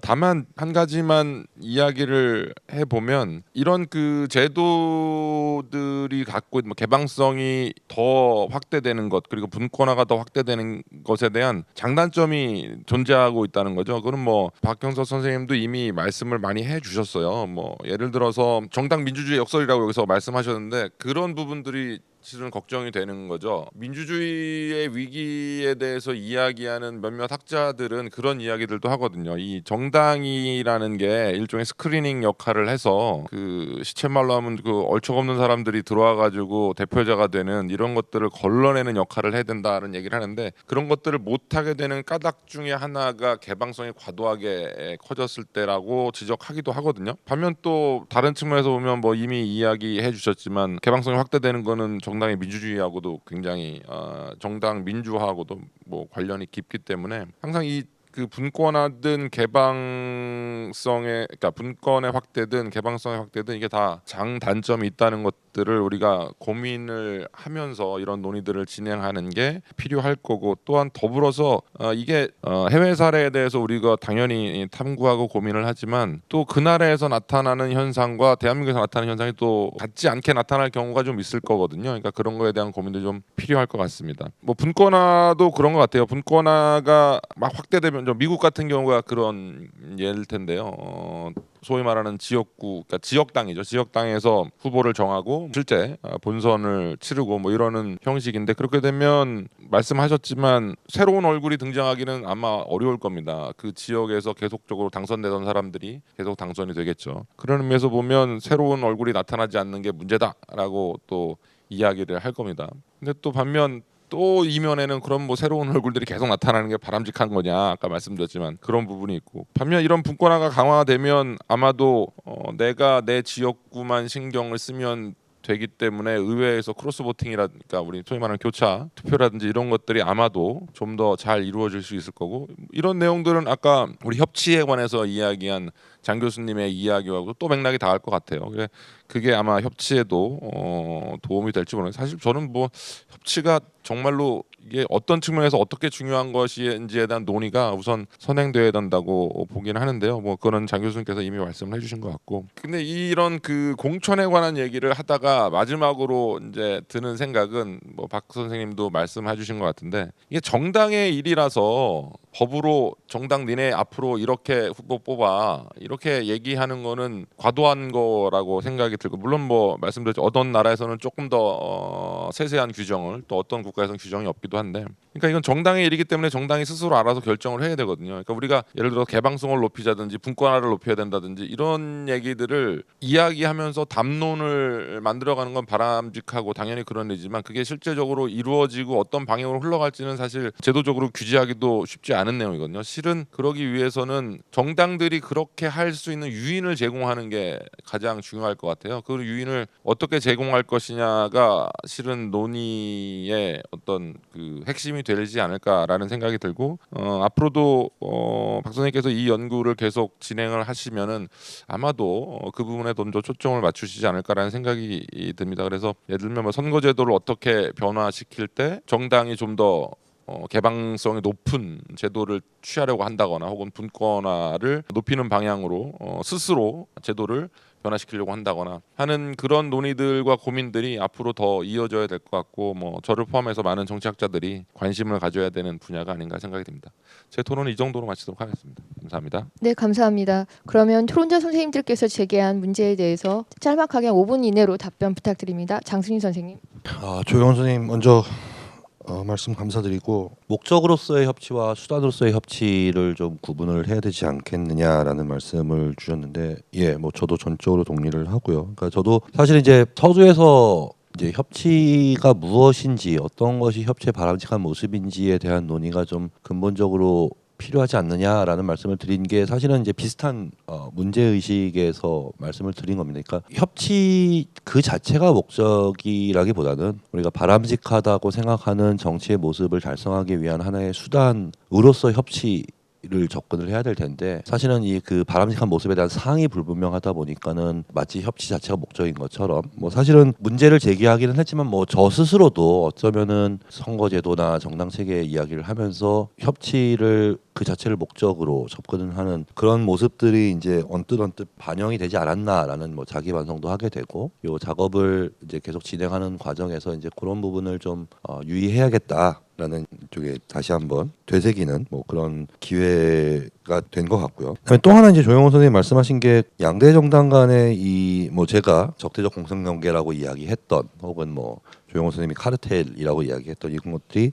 다만 한 가지만 이야기를 해보면 이런 그 제도들이 갖고 있는 개방성이 더 확대되는 것, 그리고 분권화가 더 확대되는 것에 대한 장단점이 존재하고 있다는 거죠. 그건 박형석 선생님도 이미 말씀을 많이 해주셨어요. 예를 들어서 정당 민주주의 역설이라고 여기서 말씀하셨는데 그런 부분들이 실은 걱정이 되는 거죠. 민주주의의 위기에 대해서 이야기하는 몇몇 학자들은 그런 이야기들도 하거든요. 이 정당이라는 게 일종의 스크리닝 역할을 해서 그 시쳇말로 하면 그 얼척없는 사람들이 들어와가지고 대표자가 되는 이런 것들을 걸러내는 역할을 해야 된다는 얘기를 하는데, 그런 것들을 못하게 되는 까닭 중에 하나가 개방성이 과도하게 커졌을 때라고 지적하기도 하거든요. 반면 또 다른 측면에서 보면 이미 이야기해 주셨지만 개방성이 확대되는 거는 정당의 민주주의하고도 굉장히 정당 민주화하고도 관련이 깊기 때문에 항상 그 분권화든 그러니까 분권의 확대든 개방성의 확대든 이게 다 장단점이 있다는 것들을 우리가 고민을 하면서 이런 논의들을 진행하는 게 필요할 거고, 또한 더불어서 이게 해외 사례에 대해서 우리가 당연히 탐구하고 고민을 하지만 또 그 나라에서 나타나는 현상과 대한민국에서 나타나는 현상이 또 같지 않게 나타날 경우가 좀 있을 거거든요. 그러니까 그런 거에 대한 고민도 좀 필요할 것 같습니다. 분권화도 그런 것 같아요. 분권화가 막 확대되면 미국 같은 경우가 그런 예일 텐데요. 소위 말하는 지역구, 그러니까 지역당이죠. 지역당에서 후보를 정하고 실제 본선을 치르고 이러는 형식인데, 그렇게 되면 말씀하셨지만 새로운 얼굴이 등장하기는 아마 어려울 겁니다. 그 지역에서 계속적으로 당선되던 사람들이 계속 당선이 되겠죠. 그런 의미에서 보면 새로운 얼굴이 나타나지 않는 게 문제다라고 또 이야기를 할 겁니다. 근데 또 반면 또 이면에는 그런 새로운 얼굴들이 계속 나타나는 게 바람직한 거냐, 아까 말씀드렸지만 그런 부분이 있고, 반면 이런 분권화가 강화되면 아마도 내가 내 지역구만 신경을 쓰면 되기 때문에 의회에서 크로스보팅이라든가 우리 소위 말하는 교차 투표라든지 이런 것들이 아마도 좀 더 잘 이루어질 수 있을 거고, 이런 내용들은 아까 우리 협치에 관해서 이야기한 장 교수님의 이야기하고 또 맥락이 닿을 것 같아요. 그게 아마 협치에도 도움이 될지 모르겠어요. 사실 저는 협치가 정말로 이게 어떤 측면에서 어떻게 중요한 것인지에 대한 논의가 우선 선행되어야 된다고 보긴 하는데요. 그거는 장 교수님께서 이미 말씀을 해주신 것 같고, 근데 이런 그 공천에 관한 얘기를 하다가 마지막으로 이제 드는 생각은 박 선생님도 말씀해주신 것 같은데, 이게 정당의 일이라서 법으로 정당 니네 앞으로 이렇게 후보 뽑아 이렇게 얘기하는 거는 과도한 거라고 생각이 들고, 물론 말씀드렸죠. 어떤 나라에서는 조금 더 세세한 규정을, 또 어떤 국가에서는 규정이 없기도 한데, 그러니까 이건 정당의 일이기 때문에 정당이 스스로 알아서 결정을 해야 되거든요. 그러니까 우리가 예를 들어 개방성을 높이자든지 분권화를 높여야 된다든지 이런 얘기들을 이야기하면서 담론을 만들어가는 건 바람직하고 당연히 그런 일이지만, 그게 실제적으로 이루어지고 어떤 방향으로 흘러갈지는 사실 제도적으로 규제하기도 쉽지 않은 내용이거든요. 실은 그러기 위해서는 정당들이 그렇게 할 수 있는 유인을 제공하는 게 가장 중요할 것 같아요. 그 유인을 어떻게 제공할 것이냐가 실은 논의의 어떤 그 핵심이 되지 않을까라는 생각이 들고, 앞으로도 박 선생님께서 이 연구를 계속 진행을 하시면은 아마도 그 부분에 좀 더 초점을 맞추시지 않을까라는 생각이 듭니다. 그래서 예를 들면 선거제도를 어떻게 변화시킬 때 정당이 좀 더 개방성이 높은 제도를 취하려고 한다거나 혹은 분권화를 높이는 방향으로 스스로 제도를 변화시키려고 한다거나 하는 그런 논의들과 고민들이 앞으로 더 이어져야 될 것 같고 뭐 저를 포함해서 많은 정치학자들이 관심을 가져야 되는 분야가 아닌가 생각이 듭니다. 제 토론은 이 정도로 마치도록 하겠습니다. 감사합니다. 네, 감사합니다. 그러면 토론자 선생님들께서 제기한 문제에 대해서 짤막하게 5분 이내로 답변 부탁드립니다. 장승희 선생님. 조영원 선생님 먼저 말씀 감사드리고 목적으로서의 협치와 수단으로서의 협치를 좀 구분을 해야 되지 않겠느냐라는 말씀을 주셨는데 뭐 저도 전적으로 동의를 하고요. 그러니까 저도 사실 이제 서두에서 이제 협치가 무엇인지 어떤 것이 협치의 바람직한 모습인지에 대한 논의가 좀 근본적으로 필요하지 않느냐라는 말씀을 드린 게 사실은 이제 비슷한 문제 의식에서 말씀을 드린 겁니다. 그러니까 협치 그 자체가 목적이라기보다는 우리가 바람직하다고 생각하는 정치의 모습을 달성하기 위한 하나의 수단으로서 협치를 접근을 해야 될 텐데 사실은 이 그 바람직한 모습에 대한 사항이 불분명하다 보니까는 마치 협치 자체가 목적인 것처럼 뭐 사실은 문제를 제기하기는 했지만 뭐 저 스스로도 어쩌면은 선거제도나 정당 체계 이야기를 하면서 협치를 그 자체를 목적으로 접근을 하는 그런 모습들이 이제 언뜻 반영이 되지 않았나라는 뭐 자기 반성도 하게 되고 요 작업을 이제 계속 진행하는 과정에서 이제 그런 부분을 좀 유의해야겠다라는 쪽에 다시 한번 되새기는 뭐 그런 기회가 된 것 같고요. 그다음에 또 하나 이제 조영호 선생님 말씀하신 게 양대 정당 간의 이 뭐 제가 적대적 공생관계라고 이야기했던 혹은 뭐 조영호 선생님이 카르텔이라고 이야기했던 이런 것들이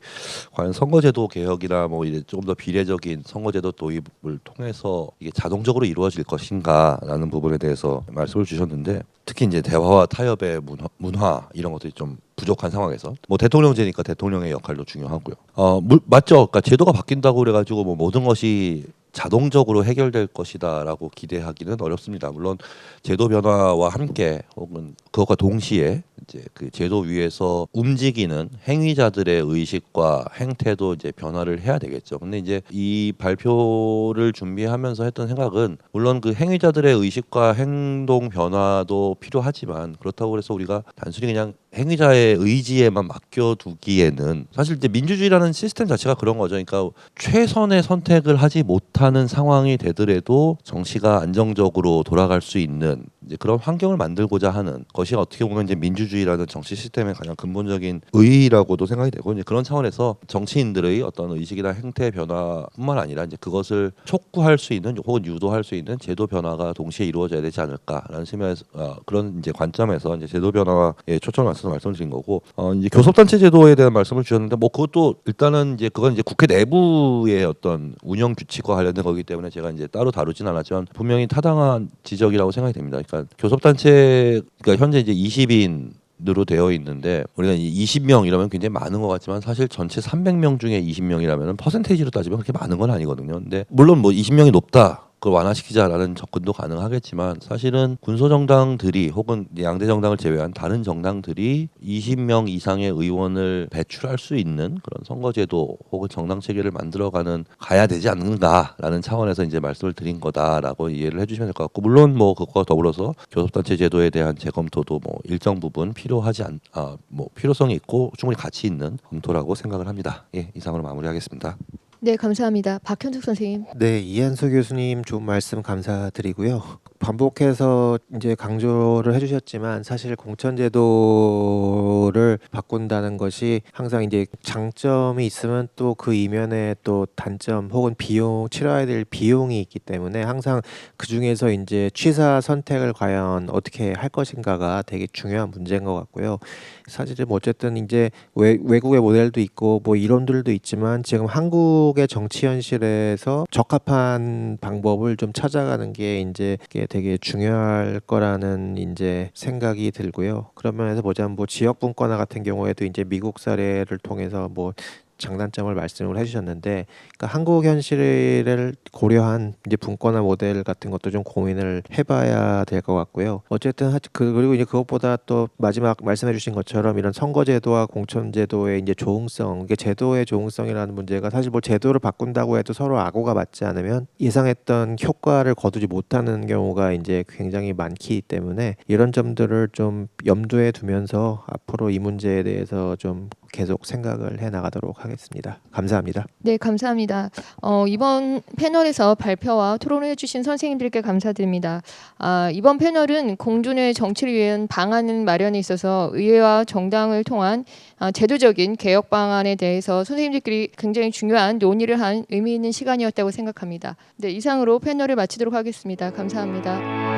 과연 선거제도 개혁이나 뭐 이제 조금 더 비례적인 선거제도 도입을 통해서 이게 자동적으로 이루어질 것인가라는 부분에 대해서 말씀을 주셨는데 특히 이제 대화와 타협의 문화 이런 것들이 좀 부족한 상황에서 뭐 대통령제니까 대통령의 역할도 중요하고요. 맞죠. 그러니까 제도가 바뀐다고 그래가지고 뭐 모든 것이 자동적으로 해결될 것이다라고 기대하기는 어렵습니다. 물론 제도 변화와 함께 혹은 그것과 동시에 이제 그 제도 위에서 움직이는 행위자들의 의식과 행태도 이제 변화를 해야 되겠죠. 근데 이제 이 발표를 준비하면서 했던 생각은 물론 그 행위자들의 의식과 행동 변화도 필요하지만 그렇다고 해서 우리가 단순히 그냥 행위자의 의지에만 맡겨두기에는 사실 이제 민주주의라는 시스템 자체가 그런 거죠. 그러니까 최선의 선택을 하지 못하는 상황이 되더라도 정치가 안정적으로 돌아갈 수 있는 이제 그런 환경을 만들고자 하는 것이 어떻게 보면 이제 민주주의라는 정치 시스템의 가장 근본적인 의의라고도 생각이 되고 이제 그런 차원에서 정치인들의 어떤 의식이나 행태 변화뿐만 아니라 이제 그것을 촉구할 수 있는 혹은 유도할 수 있는 제도 변화가 동시에 이루어져야 되지 않을까라는 심에서 그런 이제 관점에서 이제 제도 변화에 초점을 맞춰서 말씀드린 거고 이제 교섭단체 제도에 대한 말씀을 주셨는데 뭐 그것도 일단은 이제 그건 이제 국회 내부의 어떤 운영 규칙과 관련된 거기 때문에 제가 이제 따로 다루진 않았지만 분명히 타당한 지적이라고 생각이 됩니다. 그러니까 교섭단체 그러니까 현재 이제 20인으로 되어 있는데 우리가 20명 이러면 굉장히 많은 것 같지만 사실 전체 300명 중에 20명이라면 퍼센테이지로 따지면 그렇게 많은 건 아니거든요. 근데 물론 뭐 20명이 높다. 그걸 완화시키자라는 접근도 가능하겠지만 사실은 군소정당들이 혹은 양대 정당을 제외한 다른 정당들이 20명 이상의 의원을 배출할 수 있는 그런 선거제도 혹은 정당 체계를 만들어가는 가야 되지 않는가라는 차원에서 이제 말씀을 드린 거다라고 이해를 해주시면 될 것 같고 물론 뭐 그것과 더불어서 교섭단체 제도에 대한 재검토도 뭐 일정 부분 뭐 필요성이 있고 충분히 가치 있는 검토라고 생각을 합니다. 예, 이상으로 마무리하겠습니다. 네, 감사합니다. 박현숙 선생님. 네, 이한수 교수님 좋은 말씀 감사드리고요. 반복해서 이제 강조를 해주셨지만 사실 공천제도를 바꾼다는 것이 항상 이제 장점이 있으면 또 그 이면에 또 단점 혹은 비용 치러야 될 비용이 있기 때문에 항상 그 중에서 이제 취사 선택을 과연 어떻게 할 것인가가 되게 중요한 문제인 것 같고요. 사실은 뭐 어쨌든 이제 외국의 모델도 있고 뭐 이론들도 있지만 지금 한국의 정치 현실에서 적합한 방법을 좀 찾아가는 게 이제 되게 중요할 거라는 이제 생각이 들고요. 그런 면에서 보자면 뭐 지역 분권화 같은 경우에도 이제 미국 사례를 통해서 뭐 장단점을 말씀을 해주셨는데, 그러니까 한국 현실을 고려한 이제 분권화 모델 같은 것도 좀 고민을 해봐야 될 것 같고요. 어쨌든 그리고 이제 그것보다 또 마지막 말씀해주신 것처럼 이런 선거제도와 공천제도의 이제 조응성, 이게 제도의 조응성이라는 문제가 사실 뭐 제도를 바꾼다고 해도 서로 악오가 맞지 않으면 예상했던 효과를 거두지 못하는 경우가 이제 굉장히 많기 때문에 이런 점들을 좀 염두에 두면서 앞으로 이 문제에 대해서 좀 계속 생각을 해 나가도록 하겠습니다. 감사합니다. 네, 감사합니다. 이번 패널에서 발표와 토론을 해주신 선생님들께 감사드립니다. 이번 패널은 공존의 정치를 위한 방안 마련에 있어서 의회와 정당을 통한 제도적인 개혁 방안에 대해서 선생님들끼리 굉장히 중요한 논의를 한 의미 있는 시간이었다고 생각합니다. 네, 이상으로 패널을 마치도록 하겠습니다. 감사합니다.